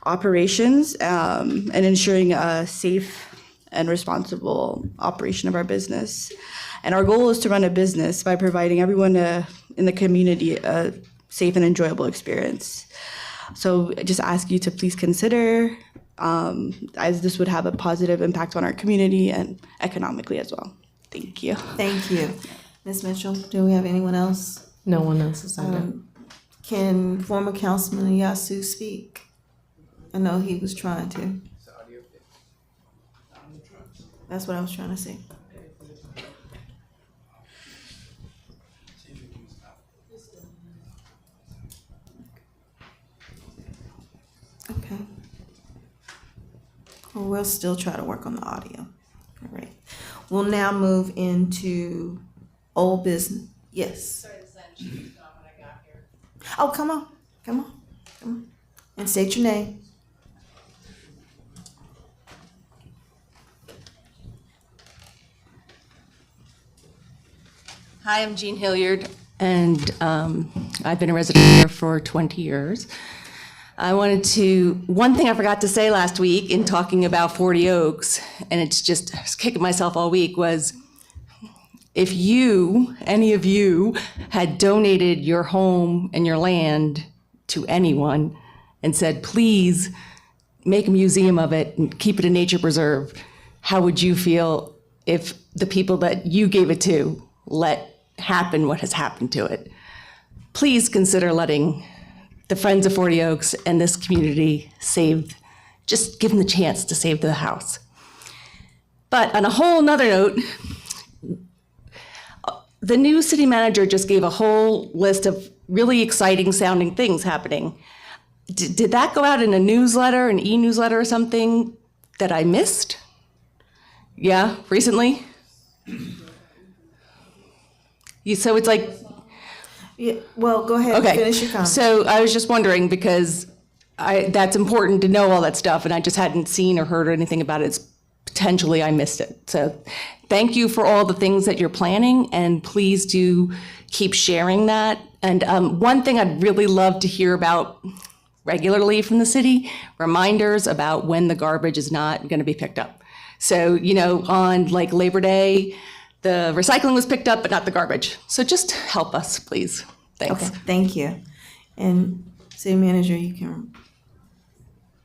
S18: operations and ensuring a safe and responsible operation of our business. And our goal is to run a business by providing everyone in the community a safe and enjoyable experience. So I just ask you to please consider, as this would have a positive impact on our community and economically as well. Thank you.
S1: Thank you. Ms. Mitchell, do we have anyone else?
S10: No one else is signed up.
S1: Can former Councilman Yasu speak? I know he was trying to. That's what I was trying to say. Okay. Well, we'll still try to work on the audio. All right. We'll now move into old business. Yes. Oh, come on. And state your name.
S19: Hi, I'm Jean Hilliard, and I've been a resident here for 20 years. One thing I forgot to say last week in talking about 40 Oaks, and it's just, I was kicking myself all week, was if any of you, had donated your home and your land to anyone and said, please make a museum of it and keep it a nature preserve, how would you feel if the people that you gave it to let happen what has happened to it? Please consider letting the Friends of 40 Oaks and this community just give them the chance to save the house. But on a whole nother note, the new city manager just gave a whole list of really exciting sounding things happening. Did that go out in a newsletter, an e-newsletter or something that I missed? Yeah, recently? So it's like,
S1: yeah, well, go ahead and finish your comment.
S19: So I was just wondering, because that's important to know all that stuff, and I just hadn't seen or heard anything about it. Potentially I missed it. So thank you for all the things that you're planning, and please do keep sharing that. And one thing I'd really love to hear about regularly from the city, reminders about when the garbage is not going to be picked up. So, on like Labor Day, the recycling was picked up, but not the garbage. So just help us, please. Thanks.
S1: Okay, thank you. And city manager, you can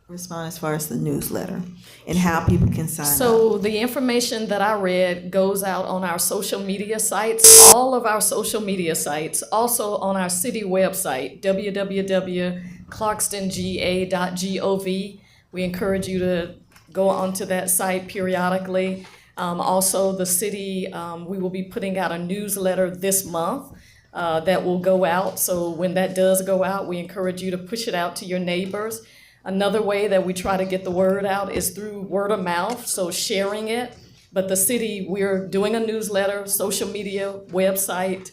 S1: respond as far as the newsletter and how people can sign up.
S2: So the information that I read goes out on our social media sites, all of our social media sites, also on our city website, www.clarkstonga.gov. We encourage you to go onto that site periodically. Also, the city, we will be putting out a newsletter this month that will go out. So when that does go out, we encourage you to push it out to your neighbors. Another way that we try to get the word out is through word of mouth, so sharing it. But the city, we're doing a newsletter, social media, website,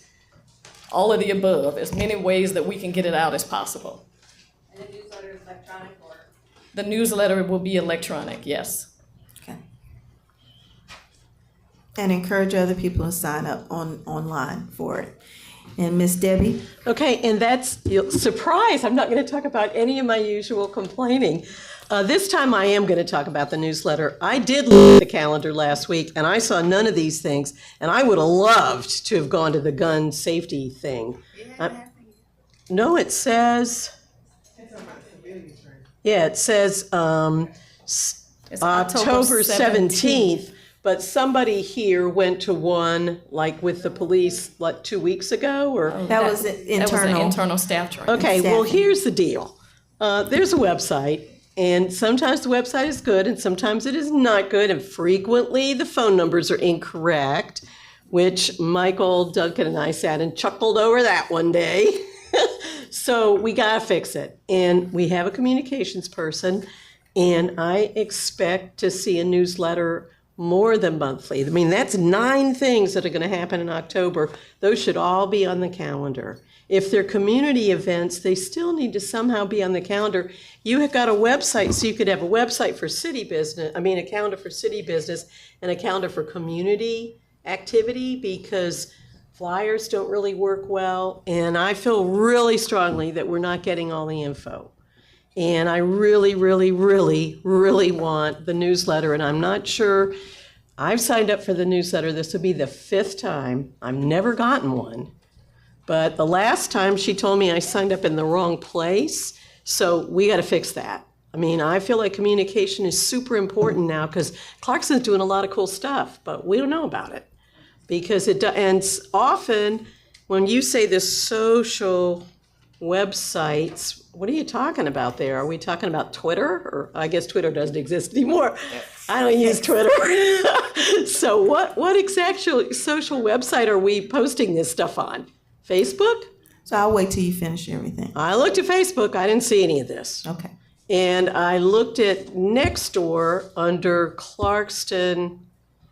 S2: all of the above, as many ways that we can get it out as possible.
S19: And the newsletter is electronic, or?
S2: The newsletter will be electronic, yes.
S1: and encourage other people to sign up online for it. And Miss Debbie?
S20: Okay, and that's, surprise, I'm not going to talk about any of my usual complaining. This time I am going to talk about the newsletter. I did look at the calendar last week, and I saw none of these things, and I would have loved to have gone to the gun safety thing. No, it says, yeah, it says October 17th. But somebody here went to one, like with the police, like 2 weeks ago, or?
S1: That was internal.
S2: That was an internal staff training.
S20: Okay, well, here's the deal. There's a website, and sometimes the website is good, and sometimes it is not good, and frequently the phone numbers are incorrect, which Michael, Duncan, and I sat and chuckled over that one day. So we gotta fix it. And we have a communications person, and I expect to see a newsletter more than monthly. I mean, that's 9 things that are going to happen in October. Those should all be on the calendar. If they're community events, they still need to somehow be on the calendar. You have got a website, so you could have a website for city business, a calendar for city business and a calendar for community activity, because flyers don't really work well. And I feel really strongly that we're not getting all the info. And I really, really, really, really want the newsletter, and I'm not sure. I've signed up for the newsletter. This will be the 5th time. I've never gotten one. But the last time she told me I signed up in the wrong place, so we got to fix that. I mean, I feel like communication is super important now, because Clarkston's doing a lot of cool stuff, but we don't know about it. Because and often when you say the social websites, what are you talking about there? Are we talking about Twitter? Or I guess Twitter doesn't exist anymore. I don't use Twitter. So what exact social website are we posting this stuff on? Facebook?
S1: So I'll wait till you finish everything.
S20: I looked at Facebook. I didn't see any of this.
S1: Okay.
S20: And I looked at Nextdoor under Clarkston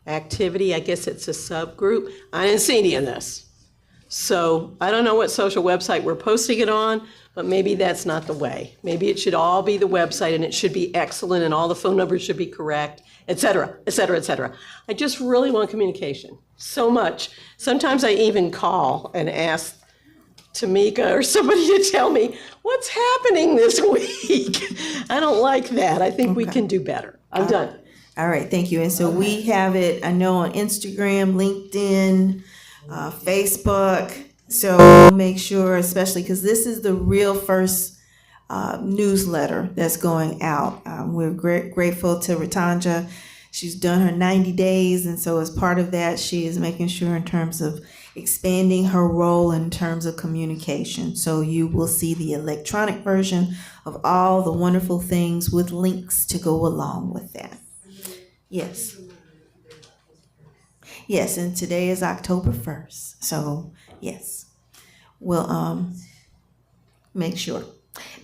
S20: activity. I guess it's a subgroup. I didn't see any of this. So I don't know what social website we're posting it on, but maybe that's not the way. Maybe it should all be the website, and it should be excellent, and all the phone numbers should be correct, et cetera, et cetera, et cetera. I just really want communication so much. Sometimes I even call and ask Tamika or somebody to tell me what's happening this week. I don't like that. I think we can do better. I'm done.
S1: All right, thank you. And so we have it, I know, on Instagram, LinkedIn, Facebook. So we'll make sure, especially because this is the real first newsletter that's going out. We're grateful to Ratanja. She's done her 90 days, and so as part of that, she is making sure in terms of expanding her role in terms of communication. So you will see the electronic version of all the wonderful things with links to go along with that. Yes. Yes, and today is October 1st. So, yes. We'll make sure.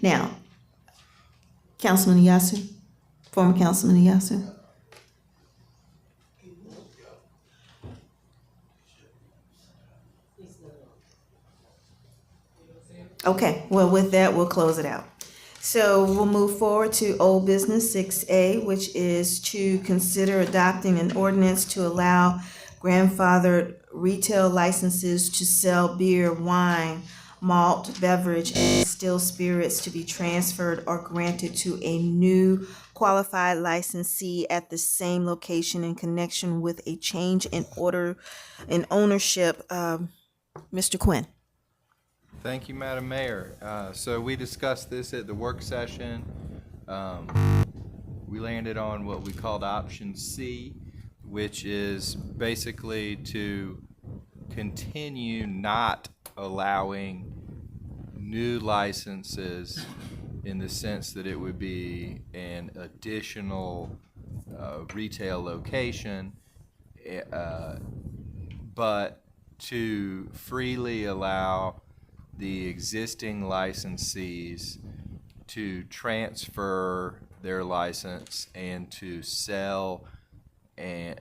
S1: Now, Councilman Iyasu, former Councilman Iyasu. Okay, well, with that, we'll close it out. So we'll move forward to old business 6A, which is to consider adopting an ordinance to allow grandfathered retail licenses to sell beer, wine, malt, beverage, and distilled spirits to be transferred or granted to a new qualified licensee at the same location in connection with a change in ownership. Mr. Quinn.
S21: Thank you, Madam Mayor. So we discussed this at the work session. We landed on what we called option C, which is basically to continue not allowing new licenses in the sense that it would be an additional retail location, but to freely allow the existing licensees to transfer their license and to sell and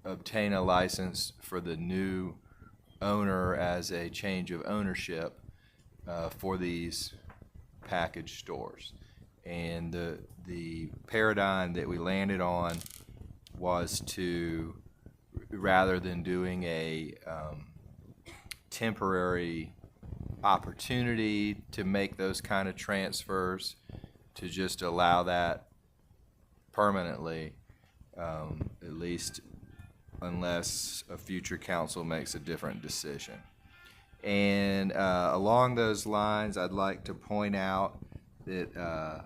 S21: obtain a license for the new owner as a change of ownership for these package stores. And the paradigm that we landed on was to, rather than doing a temporary opportunity to make those kind of transfers, to just allow that permanently, at least unless a future council makes a different decision. And along those lines, I'd like to point out that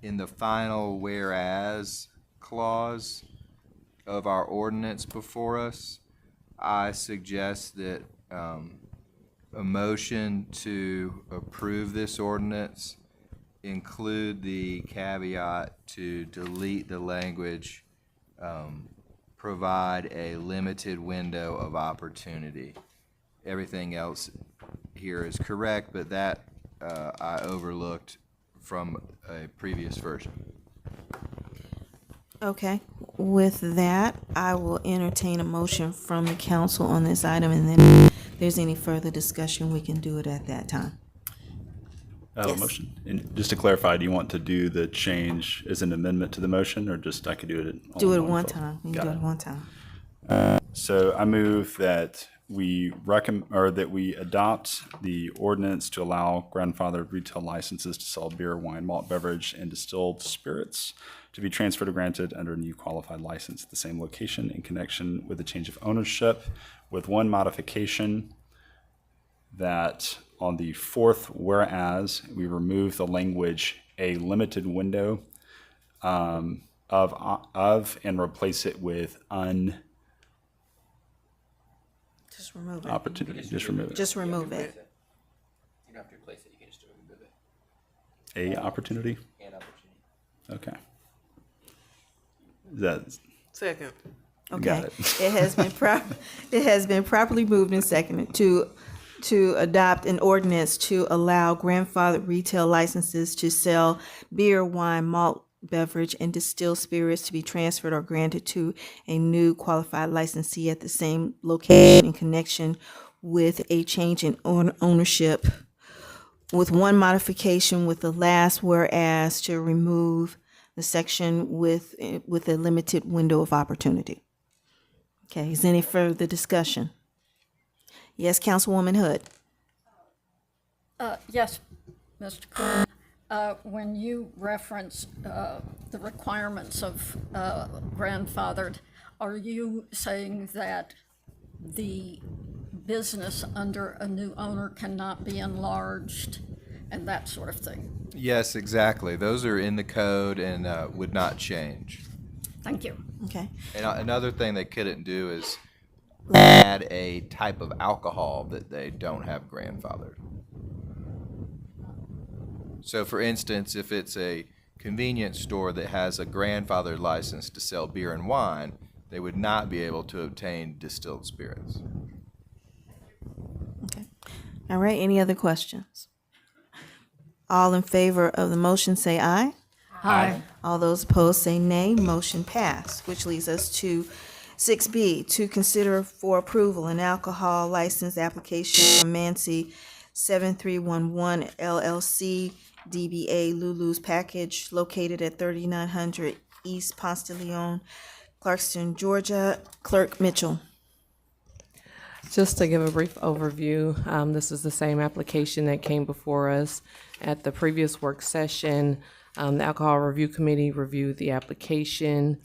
S21: in the final whereas clause of our ordinance before us, I suggest that a motion to approve this ordinance include the caveat to delete the language, provide a limited window of opportunity. Everything else here is correct, but that I overlooked from a previous version.
S1: Okay, with that, I will entertain a motion from the council on this item, and then if there's any further discussion, we can do it at that time.
S5: I have a motion. And just to clarify, do you want to do the change as an amendment to the motion, or just I could do it all
S1: Do it
S5: in
S1: one
S5: vote?
S1: time. You can
S5: Got
S1: do
S5: it.
S1: it one time.
S5: So I move that we that we adopt the ordinance to allow grandfathered retail licenses to sell beer, wine, malt beverage, and distilled spirits to be transferred or granted under a new qualified license at the same location in connection with the change of ownership, with one modification, that on the fourth whereas, we remove the language "a limited window" of and replace it with
S1: Just remove it.
S5: opportunity. Just remove it.
S1: Just remove it.
S17: You don't have to replace it, you can just remove it.
S5: A opportunity.
S17: And opportunity.
S5: Okay. That
S7: Second.
S1: Okay.
S5: got it.
S1: It has been properly moved and seconded to adopt an ordinance to allow grandfathered retail licenses to sell beer, wine, malt beverage, and distilled spirits to be transferred or granted to a new qualified licensee at the same location in connection with a change in ownership, with one modification, with the last whereas to remove the section with a limited window of opportunity. Okay, is there any further discussion? Yes, Councilwoman Hood.
S6: Yes, Mr. Coon. When you reference the requirements of grandfathered, are you saying that the business under a new owner cannot be enlarged and that sort of thing?
S21: Yes, exactly. Those are in the code and would not change.
S6: Thank you.
S1: Okay.
S21: And another thing they couldn't do is add a type of alcohol that they don't have grandfathered. So for instance, if it's a convenience store that has a grandfathered license to sell beer and wine, they would not be able to obtain distilled spirits.
S1: Okay. All right, any other questions? All in favor of the motion say aye.
S6: Aye.
S1: All those opposed say nay. Motion passed, which leads us to 6B, to consider for approval an alcohol license application from Mancy 7311 LLC, DBA Lulu's Package, located at 3900 East Ponce de Leon, Clarkston, Georgia. Clerk Mitchell.
S10: Just to give a brief overview, this is the same application that came before us at the previous work session. The Alcohol Review Committee reviewed the application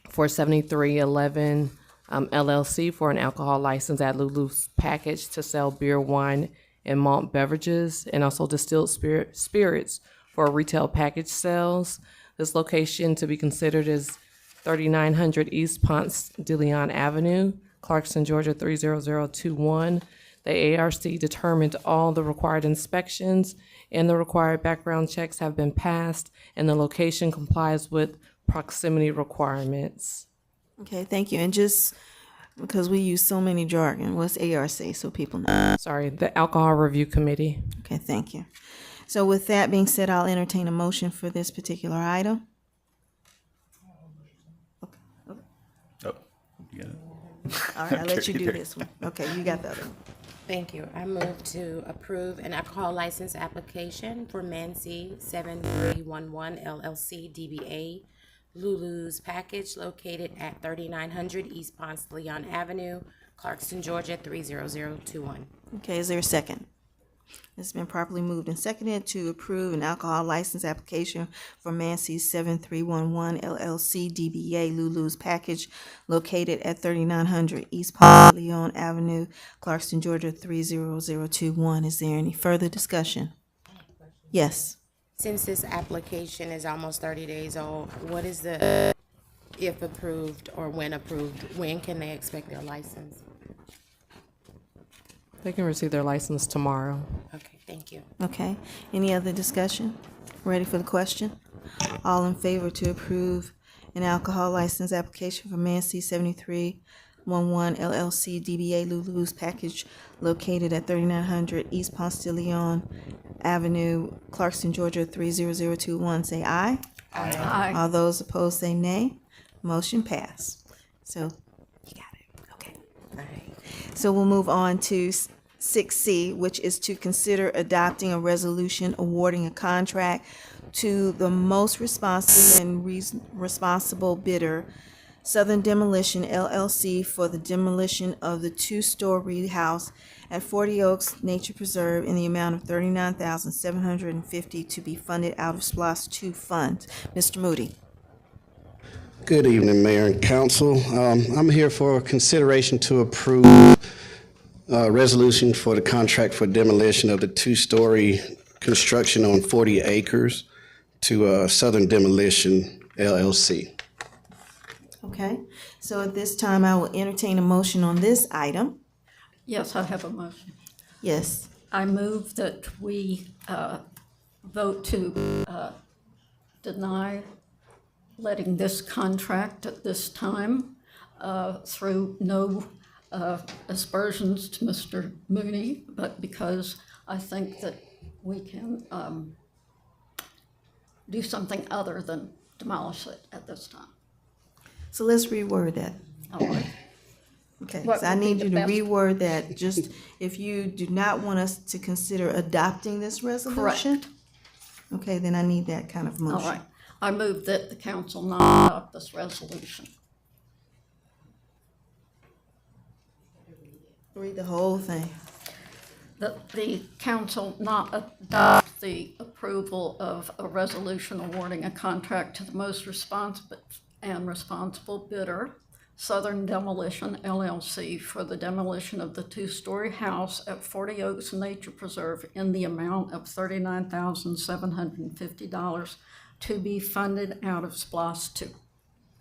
S10: for 7311 LLC for an alcohol license at Lulu's Package to sell beer, wine, and malt beverages, and also distilled spirits for retail package sales. This location to be considered is 3900 East Ponce de Leon Avenue, Clarkston, Georgia 30021. The ARC determined all the required inspections and the required background checks have been passed, and the location complies with proximity requirements.
S1: Okay, thank you. And just because we use so many jargon, what's ARC so people know?
S10: Sorry, the Alcohol Review Committee.
S1: Okay, thank you. So with that being said, I'll entertain a motion for this particular item.
S5: Oh, you got it.
S1: All right, I'll let you
S5: Okay,
S1: do
S5: there.
S1: this one. Okay, you got the other one.
S4: Thank you. I move to approve an alcohol license application for Mancy 7311 LLC DBA Lulu's Package located at 3900 East Ponce de Leon Avenue, Clarkston, Georgia 30021.
S1: Okay, is there a second? It's been properly moved and seconded to approve an alcohol license application for Mancey's 7311 LLC DBA Lulu's Package located at 3900 East Ponce de Leon Avenue, Clarkston, Georgia 30021. Is there any further discussion? Yes.
S4: Since this application is almost 30 days old, what is the, if approved or when approved, when can they expect their license?
S10: They can receive their license tomorrow.
S4: Okay, thank you.
S1: Okay. Any other discussion? Ready for the question? All in favor to approve an alcohol license application for Mancey 7311 LLC DBA Lulu's Package located at 3900 East Ponce de Leon Avenue, Clarkston, Georgia 30021, say aye.
S6: Aye.
S1: All those opposed say nay. Motion passed. So, you got it. Okay.
S4: All right.
S1: So we'll move on to 6C, which is to consider adopting a resolution awarding a contract to the most responsive and responsible bidder, Southern Demolition LLC, for the demolition of the two-story house at 40 Oaks Nature Preserve in the amount of $39,750 to be funded out of SPLOST 2 funds. Mr. Moody.
S3: Good evening, Mayor and Council. I'm here for consideration to approve a resolution for the contract for demolition of the two-story construction on 40 acres to Southern Demolition LLC.
S1: Okay, so at this time, I will entertain a motion on this item.
S6: Yes, I have a motion.
S1: Yes.
S6: I move that we vote to deny letting this contract at this time through no aspersions to Mr. Mooney, but because I think that we can do something other than demolish it at this time.
S1: So let's reword that.
S6: All right.
S1: Okay,
S6: What
S1: so I
S6: would be
S1: need
S6: the
S1: you to
S6: best-
S1: reword that, just if you do not want us to consider adopting this resolution. Okay, then I need that kind of
S6: All
S1: motion.
S6: right. I move that the council not adopt this resolution.
S1: Read the whole thing.
S6: That the council not adopt the approval of a resolution awarding a contract to the most responsible bidder, Southern Demolition LLC, for the demolition of the two-story house at 40 Oaks Nature Preserve in the amount of $39,750 to be funded out of SPLOST 2.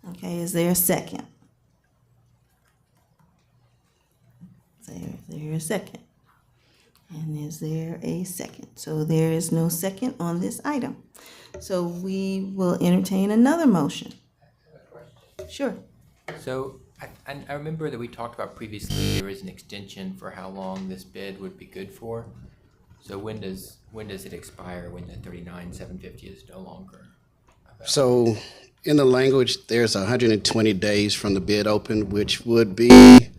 S1: Okay, is there a second? Is there a second? And is there a second? So there is no second on this item. So we will entertain another motion. Sure.
S17: So I remember that we talked about previously there is an extension for how long this bid would be good for. So when does it expire when the $39,750 is no longer available?
S3: So in the language, there's 120 days from the bid open, which would be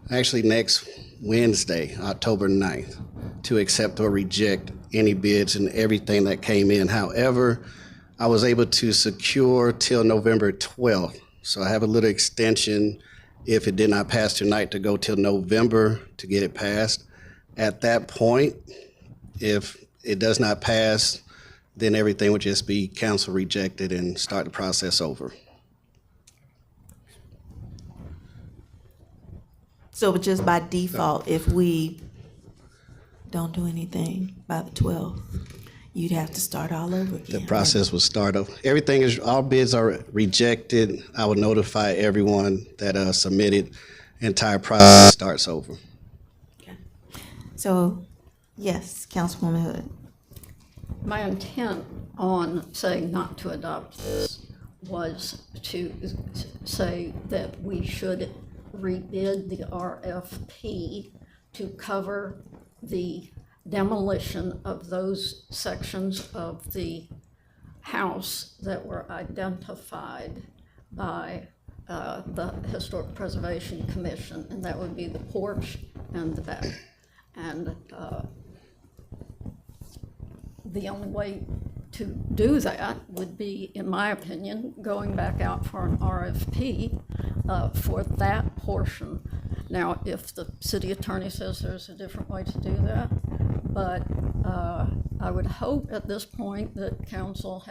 S3: actually next Wednesday, October 9th, to accept or reject any bids and everything that came in. However, I was able to secure till November 12th. So I have a little extension if it did not pass tonight to go till November to get it passed. At that point, if it does not pass, then everything would just be council rejected and start the process over.
S1: So just by default, if we don't do anything by the 12th, you'd have to start all over again.
S3: The process will start over. Everything is, all bids are rejected. I will notify everyone that submitted. Entire process starts over.
S1: So, yes, Councilwoman Hood.
S6: My intent on saying not to adopt this was to say that we should rebid the RFP to cover the demolition of those sections of the house that were identified by the Historic Preservation Commission, and that would be the porch and the back. And the only way to do that would be, in my opinion, going back out for an RFP for that portion. Now, if the city attorney says there's a different way to do that, but I would hope at this point that council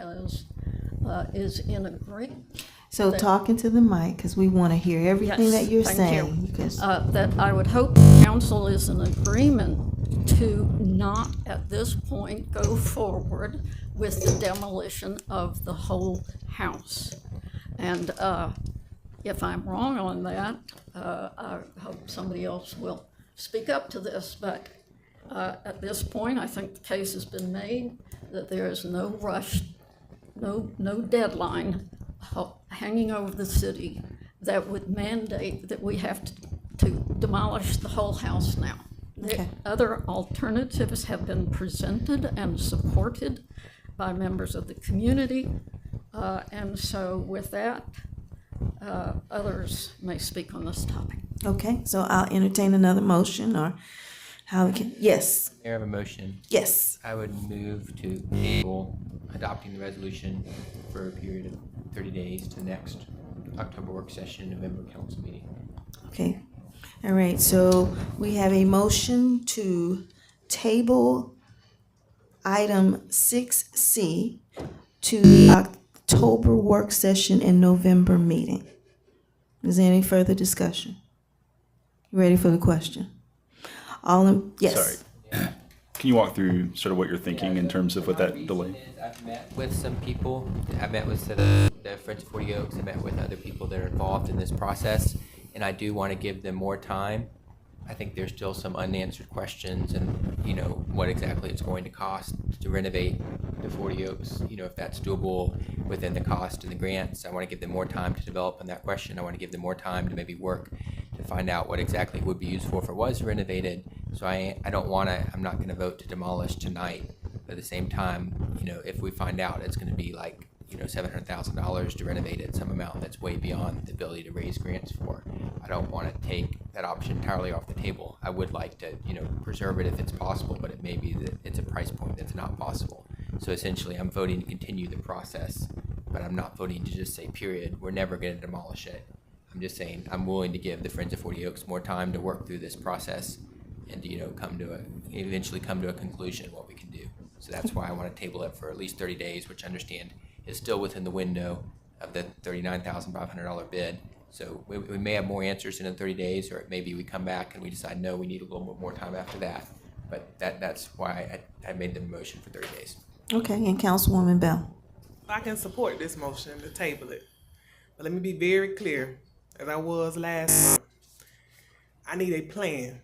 S6: is in agreement.
S1: So talking to the mic, because we want to hear everything
S6: Yes,
S1: that you're
S6: thank
S1: saying.
S6: you.
S1: Because
S6: that I would hope council is in agreement to not at this point go forward with the demolition of the whole house. And if I'm wrong on that, I hope somebody else will speak up to this. But at this point, I think the case has been made that there is no rush, no deadline hanging over the city that would mandate that we have to demolish the whole house now.
S1: Okay.
S6: Other alternatives have been presented and supported by members of the community. And so with that, others may speak on this topic.
S1: okay, so I'll entertain another motion or how we can, yes,
S17: Mayor, I have a motion.
S1: yes.
S17: I would move to table adopting the resolution for a period of 30 days to next October work session, November council meeting.
S1: Okay, all right, so we have a motion to table item 6C to the October work session and November meeting. Is there any further discussion? You ready for the question? All in, yes.
S5: Sorry. Can you walk through sort of what you're thinking in terms of what that delay?
S17: I've met with some people. I've met with the Friends of 40 Oaks. I met with other people that are involved in this process, and I do want to give them more time. I think there's still some unanswered questions, and what exactly it's going to cost to renovate the 40 Oaks. If that's doable within the cost and the grants. I want to give them more time to develop on that question. I want to give them more time to maybe work to find out what exactly would be useful if it was renovated. So I don't want to. I'm not going to vote to demolish tonight. But at the same time, if we find out it's going to be like $700,000 to renovate it, some amount that's way beyond the ability to raise grants for, I don't want to take that option entirely off the table. I would like to preserve it if it's possible, but it may be that it's a price point that's not possible. So essentially, I'm voting to continue the process, but I'm not voting to just say period. We're never going to demolish it. I'm just saying I'm willing to give the Friends of 40 Oaks more time to work through this process and to eventually come to a conclusion what we can do. So that's why I want to table it for at least 30 days, which I understand is still within the window of the $39,500 bid. So we may have more answers in 30 days, or maybe we come back and we decide, no, we need a little bit more time after that. But that's why I made the motion for 30 days.
S1: Okay, and Councilwoman Bell.
S7: I can support this motion to table it. But let me be very clear, as I was last month. I need a plan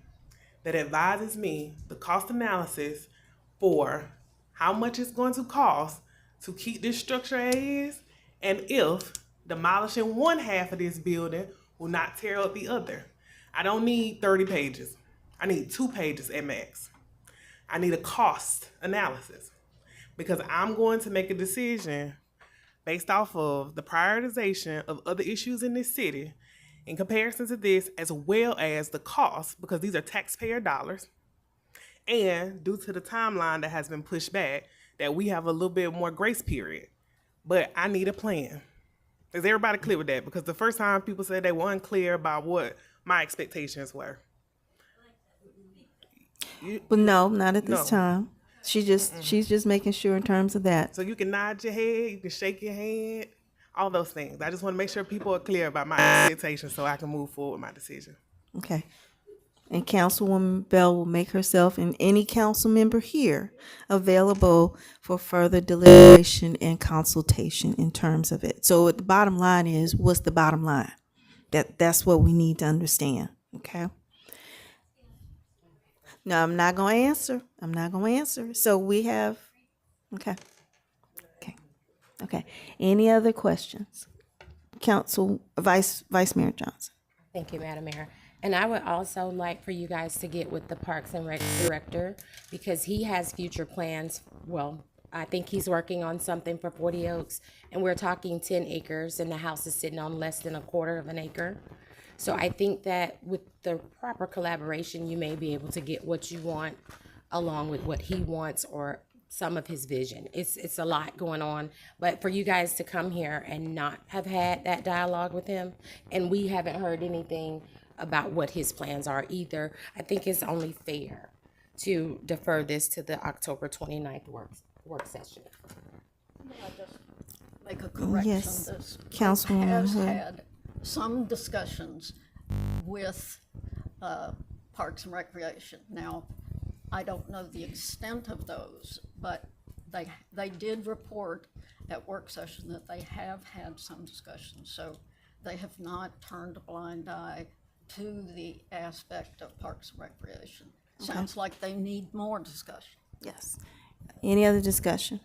S7: that advises me the cost analysis for how much it's going to cost to keep this structure as is, and if demolishing one half of this building will not tear up the other. I don't need 30 pages. I need 2 pages at max. I need a cost analysis because I'm going to make a decision based off of the prioritization of other issues in this city in comparison to this, as well as the cost, because these are taxpayer dollars, and due to the timeline that has been pushed back, that we have a little bit more grace period. But I need a plan. Is everybody clear with that? Because the first time people said they weren't clear about what my expectations were.
S1: Well, no, not at this
S7: No.
S1: time. She's just making sure in terms of that.
S7: So you can nod your head, you can shake your hand, all those things. I just want to make sure people are clear about my expectations so I can move forward with my decision.
S1: Okay. And Councilwoman Bell will make herself and any council member here available for further deliberation and consultation in terms of it. So the bottom line is, what's the bottom line? That's what we need to understand. Okay. No, I'm not going to answer. I'm not going to answer. So we have, okay. Okay. Any other questions? Council Vice Mayor Johnson.
S4: Thank you, Madam Mayor. And I would also like for you guys to get with the Parks and Rec director, because he has future plans. Well, I think he's working on something for 40 Oaks, and we're talking 10 acres, and the house is sitting on less than a quarter of an acre. So I think that with the proper collaboration, you may be able to get what you want along with what he wants, or some of his vision. It's a lot going on, but for you guys to come here and not have had that dialogue with him, and we haven't heard anything about what his plans are either, I think it's only fair to defer this to the October 29th work session.
S6: May I just make a correction?
S1: Yes,
S6: This
S1: Councilwoman
S6: has
S1: Hood.
S6: had some discussions with Parks and Recreation. Now, I don't know the extent of those, but they did report at work session that they have had some discussions. So they have not turned a blind eye to the aspect of Parks and Recreation.
S1: Okay.
S6: Sounds like they need more discussion.
S1: Yes. Any other discussion?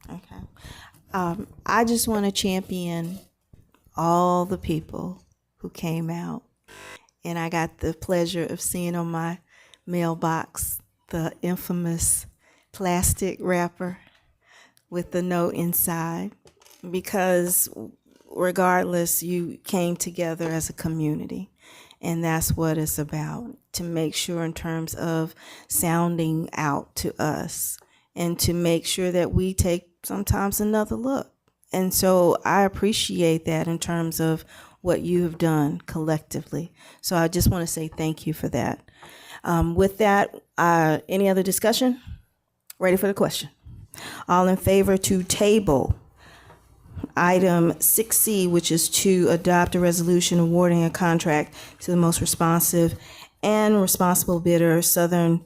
S1: Okay. I just want to champion all the people who came out. And I got the pleasure of seeing on my mailbox the infamous plastic wrapper with the note inside. Because regardless, you came together as a community. And that's what it's about, to make sure in terms of sounding out to us and to make sure that we take sometimes another look. And so I appreciate that in terms of what you have done collectively. So I just want to say thank you for that. With that, any other discussion? Ready for the question? All in favor to table item 6C, which is to adopt a resolution awarding a contract to the most responsive and responsible bidder, Southern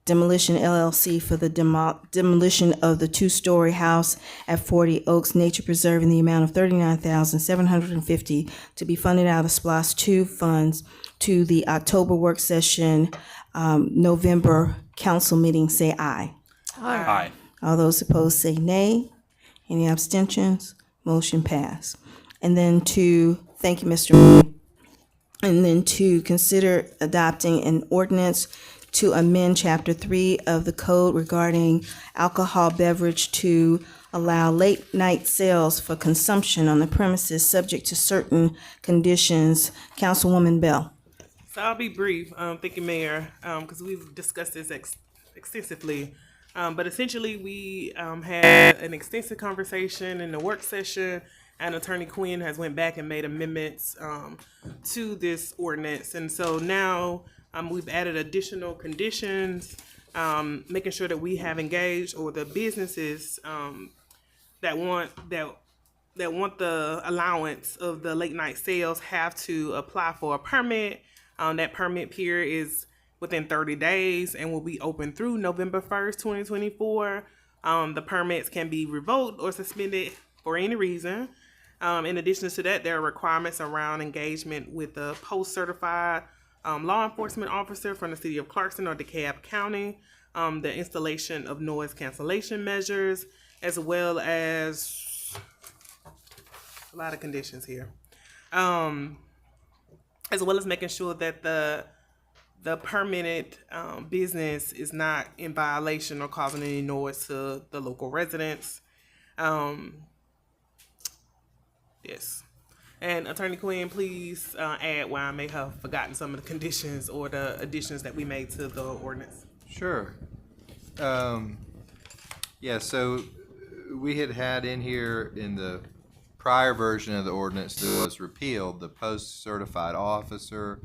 S1: Demolition LLC, for the demolition of the two-story house at 40 Oaks Nature Preserve in the amount of $39,750 to be funded out of SPLOST 2 funds to the October work session, November council meeting, say aye.
S5: Aye.
S1: All those opposed say nay. Any abstentions? Motion passed. And then thank you, Mr. Mooney. And then to consider adopting an ordinance to amend Chapter 3 of the code regarding alcohol beverage to allow late night sales for consumption on the premises subject to certain conditions. Councilwoman Bell.
S7: So I'll be brief. Thank you, Mayor, because we've discussed this extensively. But essentially, we had an extensive conversation in the work session, and Attorney Quinn has went back and made amendments to this ordinance. And so now we've added additional conditions, making sure that we have engaged, or the businesses that want the allowance of the late night sales have to apply for a permit. That permit period is within 30 days and will be open through November 1st, 2024. The permits can be revoked or suspended for any reason. In addition to that, there are requirements around engagement with a post-certified law enforcement officer from the city of Clarkston or DeKalb County, the installation of noise cancellation measures, as well as a lot of conditions here, as well as making sure that the permitted business is not in violation or causing any noise to the local residents. Yes. And Attorney Quinn, please add where I may have forgotten some of the conditions or the additions that we made to the ordinance.
S21: Sure. Yeah, so we had in here in the prior version of the ordinance that was repealed, the post-certified officer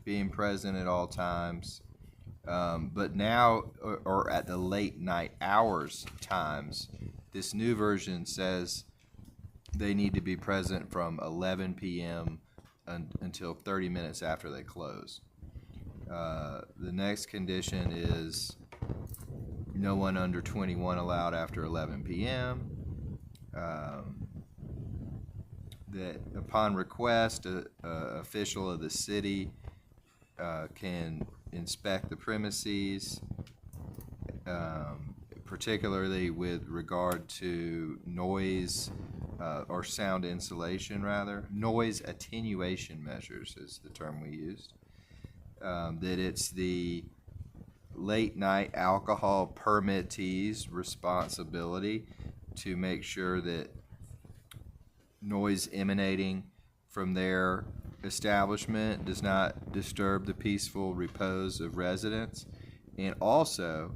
S21: being present at all times. But now, or at the late night hours times, this new version says they need to be present from 11 p.m. until 30 minutes after they close. The next condition is no one under 21 allowed after 11 p.m. That upon request, an official of the city can inspect the premises, particularly with regard to noise or sound insulation, rather. Noise attenuation measures is the term we used. That it's the late night alcohol permittee's responsibility to make sure that noise emanating from their establishment does not disturb the peaceful repose of residents, and also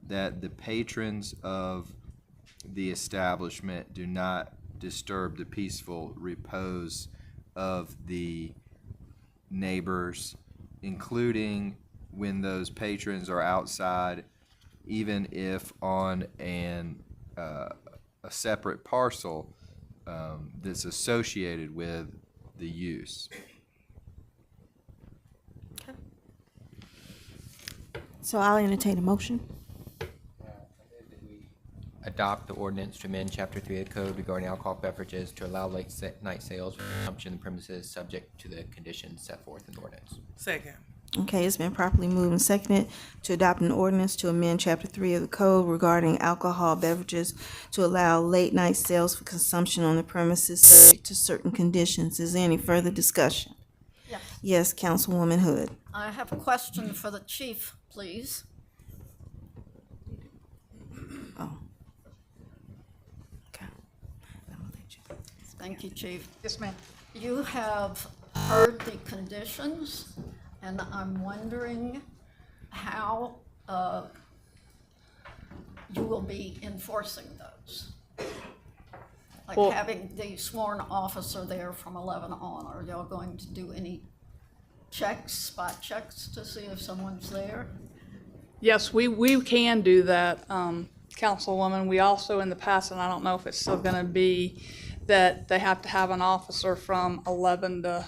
S21: that the patrons of the establishment do not disturb the peaceful repose of the neighbors, including when those patrons are outside, even if on a separate parcel that's associated with the use.
S1: So I'll entertain a motion.
S17: Adopt the ordinance to amend Chapter 3 of the Code regarding alcohol beverages to allow late night sales for consumption in the premises subject to the conditions set forth in the ordinance.
S7: Second.
S1: Okay, it's been properly moved and seconded to adopt an ordinance to amend Chapter 3 of the Code regarding alcohol beverages to allow late-night sales for consumption on the premises subject to certain conditions. Is there any further discussion?
S6: Yes.
S1: Yes, Councilwoman Hood.
S6: I have a question for the chief, please.
S1: Oh.
S6: Thank you, Chief.
S8: Yes, ma'am.
S6: You have heard the conditions, and I'm wondering how you will be enforcing those. Like
S8: Well-
S6: having the sworn officer there from 11 on. Are y'all going to do any checks, spot checks, to see if someone's there?
S8: Yes, we can do that, Councilwoman. We also in the past, and I don't know if it's still gonna be, that they have to have an officer from 11 to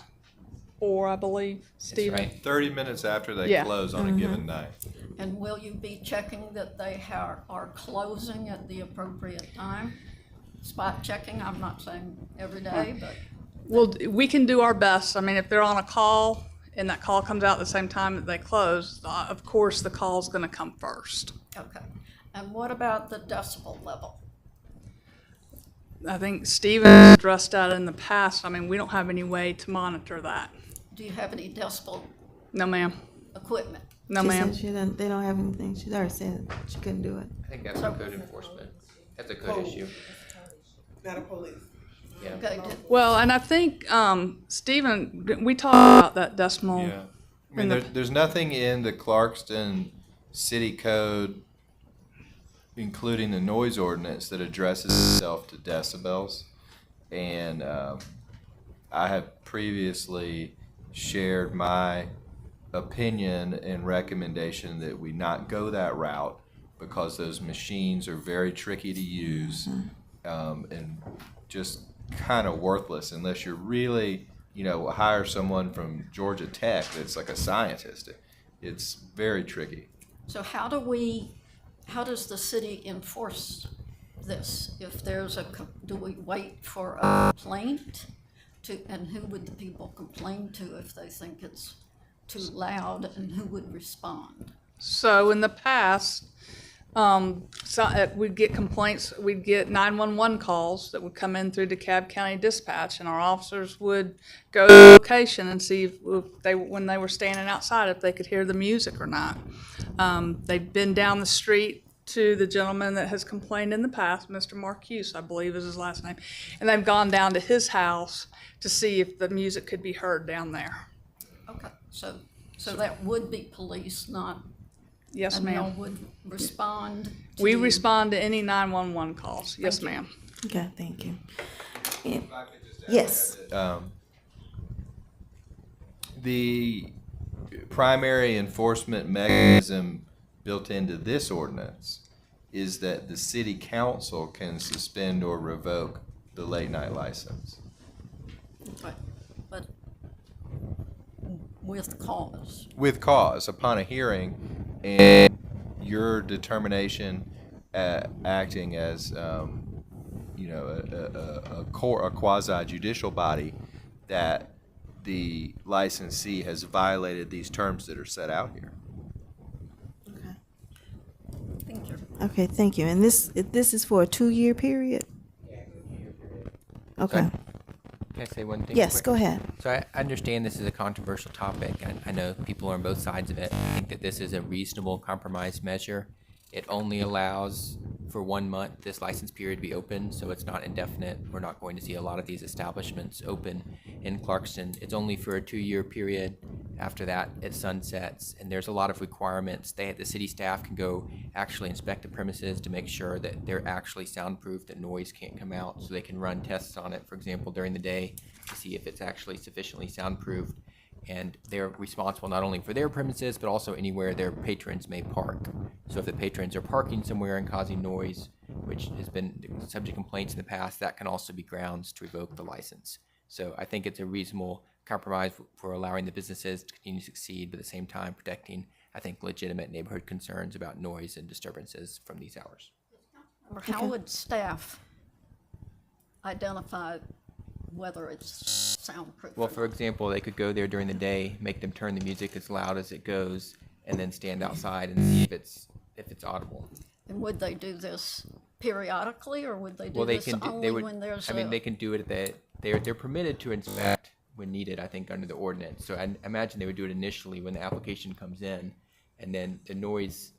S8: 4, I believe, Stephen?
S17: right.
S21: 30 minutes after they
S8: Yeah.
S21: close on a given night.
S6: And will you be checking that they are closing at the appropriate time? Spot checking, I'm not saying every day, but.
S8: Well, we can do our best. I mean, if they're on a call and that call comes out at the same time that they close, of course, the call's gonna come first.
S6: Okay. And what about the decibel level?
S8: I think Stephen addressed that in the past. I mean, we don't have any way to monitor that.
S6: Do you have any decibel
S8: No, ma'am.
S6: equipment?
S8: No,
S1: She
S8: ma'am.
S1: said they don't have anything. She's already said she couldn't do it.
S17: I think that's a code enforcement. That's a code issue.
S7: Not a police.
S17: Yeah.
S6: Okay,
S8: Well, and I think, Stephen, we talked about that decimal.
S21: Yeah. I mean, there's nothing in the Clarkston City Code, including the noise ordinance, that addresses itself to decibels. And I have previously shared my opinion and recommendation that we not go that route because those machines are very tricky to use and just kind of worthless unless you're really, hire someone from Georgia Tech that's like a scientist. It's very tricky.
S6: So how does the city enforce this? If there's do we wait for a complaint and who would the people complain to if they think it's too loud, and who would respond?
S8: So in the past, we'd get complaints, we'd get 911 calls that would come in through DeKalb County Dispatch, and our officers would go to the location and see if when they were standing outside, if they could hear the music or not. They've been down the street to the gentleman that has complained in the past, Mr. Marcuse, I believe is his last name, and they've gone down to his house to see if the music could be heard down there.
S6: Okay, so that would be police, not.
S8: Yes,
S6: and
S8: ma'am.
S6: y'all would respond to.
S8: We respond to any 911 calls. Yes, ma'am.
S1: Okay, thank you. Yes.
S21: The primary enforcement mechanism built into this ordinance is that the city council can suspend or revoke the late night license.
S6: But with cause.
S21: With cause, upon a hearing and your determination acting as, a quasi judicial body that the licensee has violated these terms that are set out here.
S6: Thank you.
S1: Okay, thank you. And this is for a 2-year period? Okay.
S17: Can I say one thing?
S1: Yes,
S17: quick?
S1: go ahead.
S17: So I understand this is a controversial topic. I know people are on both sides of it. I think that this is a reasonable compromise measure. It only allows for 1 month this license period to be open, so it's not indefinite. We're not going to see a lot of these establishments open in Clarkston. It's only for a 2-year period, After that, it sunsets, and there's a lot of requirements. The city staff can go actually inspect the premises to make sure that they're actually soundproof, that noise can't come out, so they can run tests on it, for example, during the day to see if it's actually sufficiently soundproofed. And they're responsible not only for their premises, but also anywhere their patrons may park. So if the patrons are parking somewhere and causing noise, which has been subject to complaints in the past, that can also be grounds to revoke the license. So I think it's a reasonable compromise for allowing the businesses to continue to succeed, but at the same time protecting, I think, legitimate neighborhood concerns about noise and disturbances from these hours.
S6: Or how would staff identify whether it's soundproof?
S17: Well, for example, they could go there during the day, make them turn the music as loud as it goes, and then stand outside and see if it's audible.
S6: And would they do this periodically, or would they do
S17: Well, they
S6: this
S17: can.
S6: only when there's
S17: They can do it they're permitted to inspect when needed, I think, under the ordinance. So I imagine they would do it initially when the application comes in, and then the noise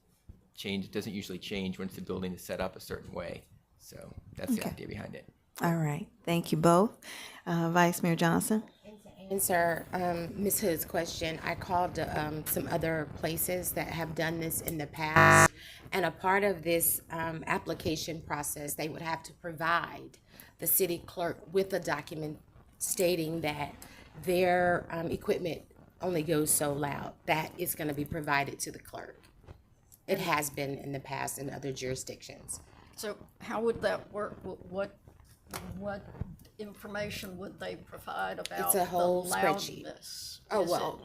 S17: doesn't usually change once the building is set up a certain way. So that's the idea behind it.
S1: All right. Thank you both. Vice Mayor Johnson.
S4: Answer Ms. Hood's question. I called some other places that have done this in the past, and a part of this application process, they would have to provide the city clerk with a document stating that their equipment only goes so loud. That is going to be provided to the clerk. It has been in the past in other jurisdictions.
S6: So how would that work? What information would they provide about
S4: It's a whole
S6: the
S4: spreadsheet.
S6: loudness?
S4: Oh,
S6: Is
S4: well,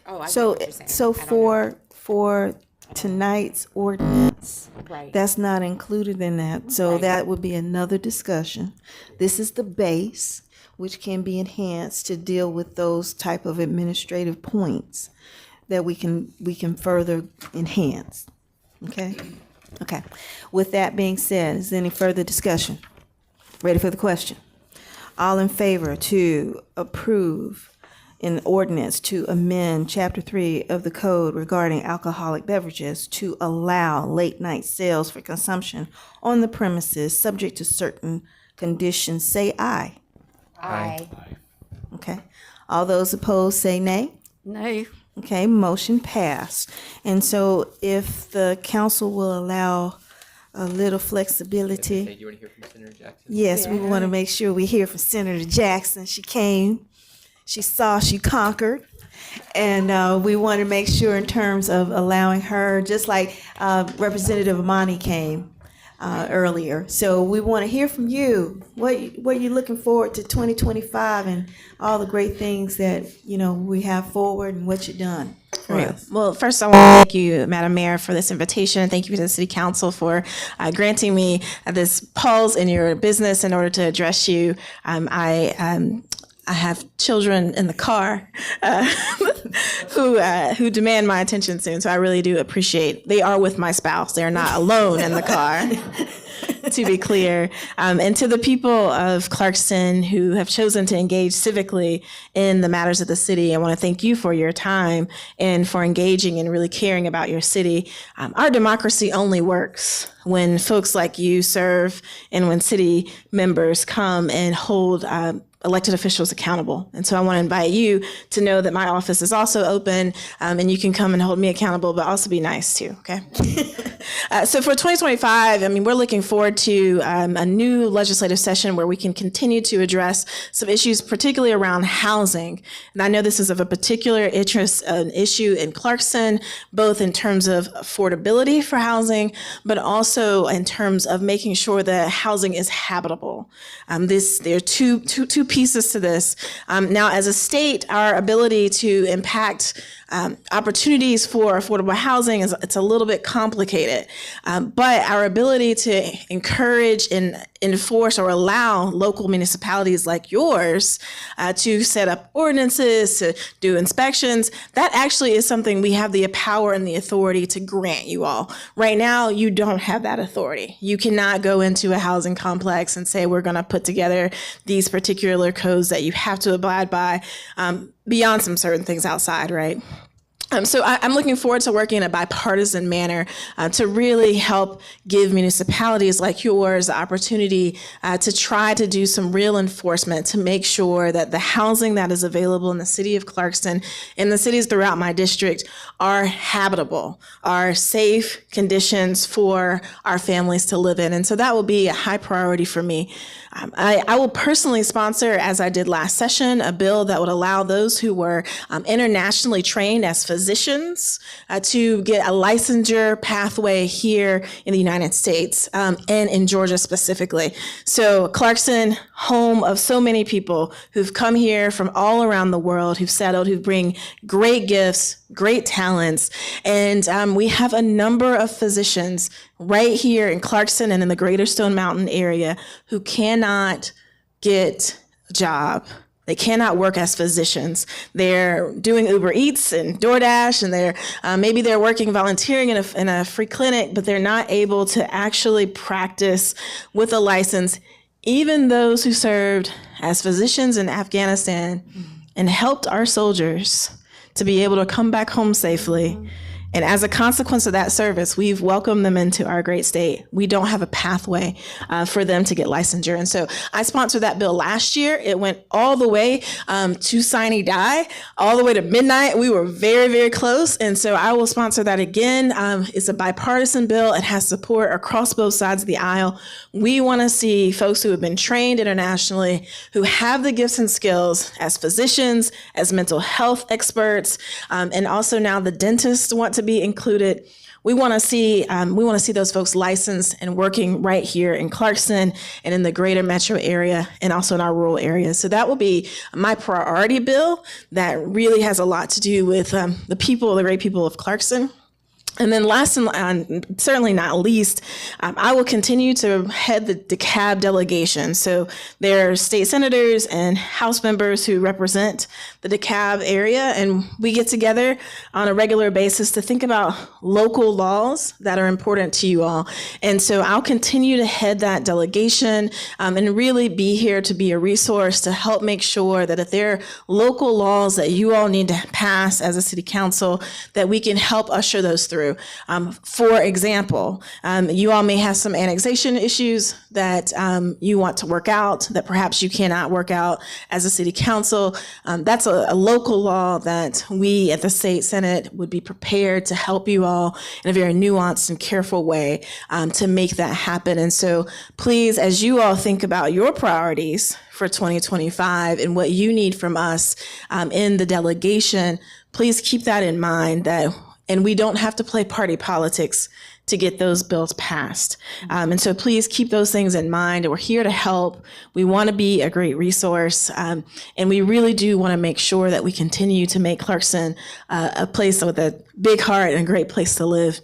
S4: I
S1: So,
S4: get what you're saying.
S1: so
S4: I don't know.
S1: for tonight's ordinance,
S4: Right.
S1: that's not included in that. So
S4: Right.
S1: that would be another discussion. This is the base, which can be enhanced to deal with those type of administrative points that we can further enhance. Okay? Okay. With that being said, is there any further discussion? Ready for the question? All in favor to approve an ordinance to amend Chapter 3 of the Code regarding alcoholic beverages to allow late-night sales for consumption on the premises, subject to certain conditions, say aye.
S4: Aye.
S1: Okay. All those opposed, say nay.
S6: Nay.
S1: Okay, motion passed. And so if the council will allow a little flexibility.
S17: Do you want to hear from Senator Jackson?
S1: Yes, we want to make sure we hear from Senator Jackson. She came, she saw, she conquered. And we want to make sure in terms of allowing her, just like Representative Amani came earlier. So we want to hear from you. What you looking forward to 2025 and all the great things that, we have forward and what you've done.
S9: Right. Well, first I want to thank you, Madam Mayor, for this invitation. Thank you to the City Council for granting me this pause in your business in order to address you. I have children in the car who demand my attention soon, so I really do appreciate. They are with my spouse. They are not alone in the car. To be clear, and to the people of Clarkston who have chosen to engage civically in the matters of the city, I want to thank you for your time and for engaging and really caring about your city. Our democracy only works when folks like you serve and when city members come and hold elected officials accountable. And so I want to invite you to know that my office is also open, and you can come and hold me accountable, but also be nice too, okay? So for 2025, we're looking forward to a new legislative session where we can continue to address some issues, particularly around housing. And I know this is of a particular interest, an issue in Clarkston, both in terms of affordability for housing, but also in terms of making sure that housing is habitable. There are two pieces to this. Now, as a state, our ability to impact opportunities for affordable housing it's a little bit complicated, but our ability to encourage and enforce or allow local municipalities like yours to set up ordinances, to do inspections, that actually is something we have the power and the authority to grant you all. Right now, you don't have that authority. You cannot go into a housing complex and say, we're going to put together these particular codes that you have to abide by beyond some certain things outside, right? So I'm looking forward to working in a bipartisan manner to really help give municipalities like yours the opportunity to try to do some real enforcement to make sure that the housing that is available in the city of Clarkston and the cities throughout my district are habitable, are safe conditions for our families to live in. And so that will be a high priority for me. I will personally sponsor, as I did last session, a bill that would allow those who were internationally trained as physicians to get a licensure pathway here in the United States and in Georgia specifically. So Clarkston, home of so many people who've come here from all around the world, who've settled, who bring great gifts, great talents. And we have a number of physicians right here in Clarkston and in the greater Stone Mountain area who cannot get a job. They cannot work as physicians. They're doing Uber Eats and DoorDash, and maybe they're working volunteering in a free clinic, but they're not able to actually practice with a license. Even those who served as physicians in Afghanistan and helped our soldiers to be able to come back home safely. And as a consequence of that service, we've welcomed them into our great state. We don't have a pathway for them to get licensure. And so I sponsored that bill last year. It went all the way to sine die, all the way to midnight. We were very, very close. And so I will sponsor that again. It's a bipartisan bill. It has support across both sides of the aisle. We want to see folks who have been trained internationally, who have the gifts and skills as physicians, as mental health experts, and also now the dentists want to be included. We want to see those folks licensed and working right here in Clarkston and in the greater metro area and also in our rural areas. So that will be my priority bill that really has a lot to do with the people, the great people of Clarkston. And then last and certainly not least, I will continue to head the DeKalb delegation. So there are state senators and House members who represent the DeKalb area, and we get together on a regular basis to think about local laws that are important to you all. And so I'll continue to head that delegation and really be here to be a resource to help make sure that if there are local laws that you all need to pass as a city council, that we can help usher those through. For example, you all may have some annexation issues that you want to work out that perhaps you cannot work out as a city council. That's a local law that we at the state senate would be prepared to help you all in a very nuanced and careful way to make that happen. And so please, as you all think about your priorities for 2025 and what you need from us in the delegation, please keep that in mind, and we don't have to play party politics to get those bills passed. And so please keep those things in mind. We're here to help. We want to be a great resource. And we really do want to make sure that we continue to make Clarkston a place with a big heart and a great place to live.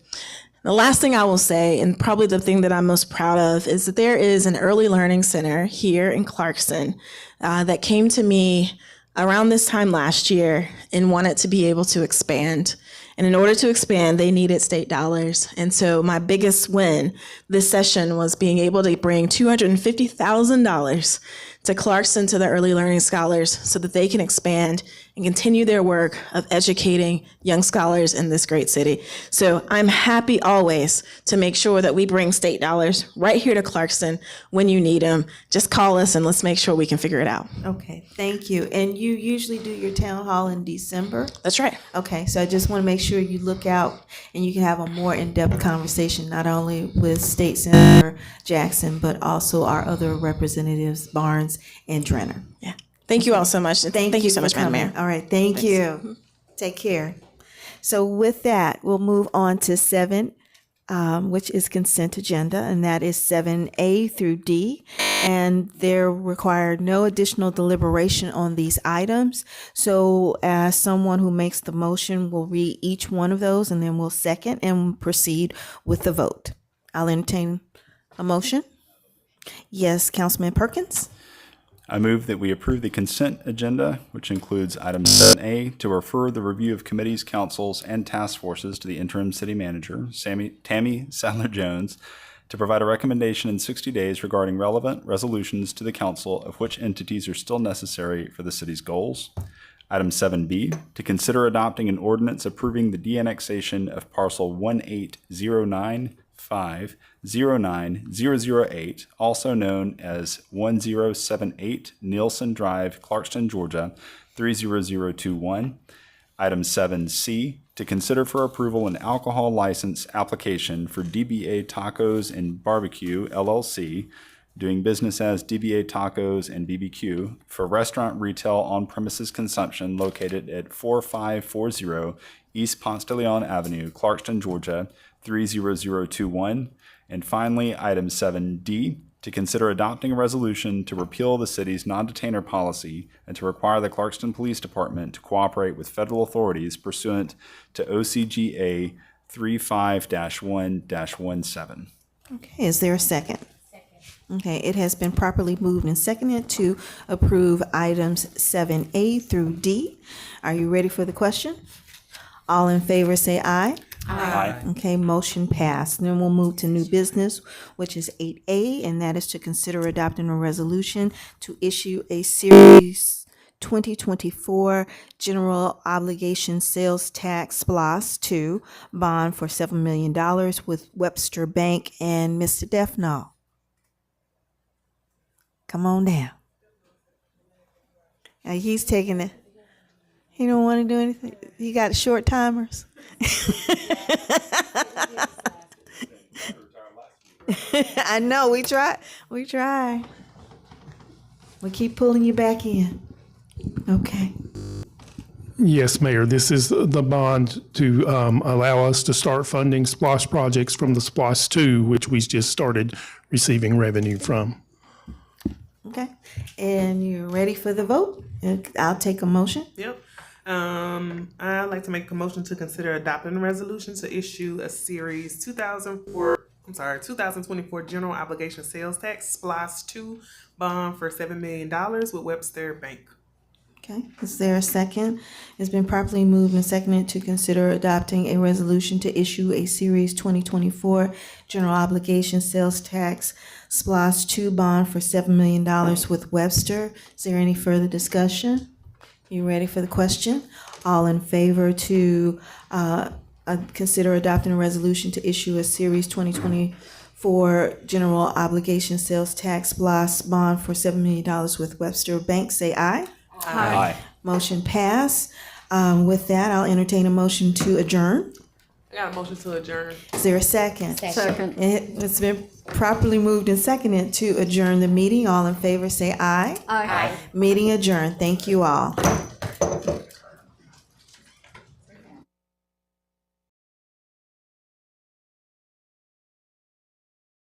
S9: The last thing I will say, and probably the thing that I'm most proud of, is that there is an early learning center here in Clarkston that came to me around this time last year and wanted to be able to expand. And in order to expand, they needed state dollars. And so my biggest win this session was being able to bring $250,000 to Clarkston to the Early Learning Scholars so that they can expand and continue their work of educating young scholars in this great city. So I'm happy always to make sure that we bring state dollars right here to Clarkston when you need them. Just call us and let's make sure we can figure it out.
S1: Okay, thank you. And you usually do your town hall in December?
S9: That's right.
S1: Okay, so I just want to make sure you look out and you can have a more in-depth conversation, not only with State Senator Jackson, but also our other representatives, Barnes and Drenner.
S9: Yeah. Thank you all so much. Thank you so much, Madam Mayor.
S1: All right, thank you. Take care. So with that, we'll move on to 7, which is consent agenda, and that is 7A through D. And there required no additional deliberation on these items. So as someone who makes the motion, we'll read each one of those and then we'll second and proceed with the vote. I'll entertain a motion. Yes, Councilman Perkins.
S5: I move that we approve the consent agenda, which includes item 7A, to refer the review of committees, councils, and task forces to the interim city manager, Tammy Sadler-Jones, to provide a recommendation in 60 days regarding relevant resolutions to the council of which entities are still necessary for the city's goals. Item 7B, to consider adopting an ordinance approving the de-annexation of parcel 18095090008, also known as 1078 Nielsen Drive, Clarkston, Georgia, 30021. Item 7C, to consider for approval an alcohol license application for DBA Tacos and Barbecue, LLC, doing business as DBA Tacos and BBQ, for restaurant retail on-premises consumption located at 4540 East Ponce de Leon Avenue, Clarkston, Georgia, 30021. And finally, item 7D, to consider adopting a resolution to repeal the city's non-detainer policy and to require the Clarkston Police Department to cooperate with federal authorities pursuant to OCGA 35-1-17.
S1: Okay, is there a second? Okay, it has been properly moved and seconded to approve items 7A through D. Are you ready for the question? All in favor say aye.
S5: Aye.
S1: Okay, motion passed. Then we'll move to new business, which is 8A, and that is to consider adopting a resolution to issue a Series 2024 General Obligation Sales Tax SPLOST 2 bond for $7 million with Webster Bank and Mr. Defno. Come on down. He's taking it. He don't want to do anything. He got short timers. I know, we try. We keep pulling you back in. Okay.
S11: Yes, Mayor, this is the bond to allow us to start funding SPLOST projects from the SPLOST 2, which we just started receiving revenue from.
S1: Okay. And you're ready for the vote? I'll take a motion.
S7: Yep. I'd like to make a motion to consider adopting a resolution to issue a Series 2024 General Obligation Sales Tax SPLOST 2 bond for $7 million with Webster Bank.
S1: Okay, is there a second? It's been properly moved and seconded to consider adopting a resolution to issue a Series 2024 General Obligation Sales Tax SPLOST 2 bond for $7 million with Webster. Is there any further discussion? You ready for the question? All in favor to consider adopting a resolution to issue a Series 2024 General Obligation Sales Tax SPLOST bond for $7 million with Webster Bank, say aye.
S5: Aye.
S1: Motion passed. With that, I'll entertain a motion to adjourn.
S7: I got a motion to adjourn.
S1: Is there a second?
S6: Second.
S1: It's been properly moved and seconded to adjourn the meeting. All in favor say aye.
S6: Aye.
S1: Meeting adjourned. Thank you all.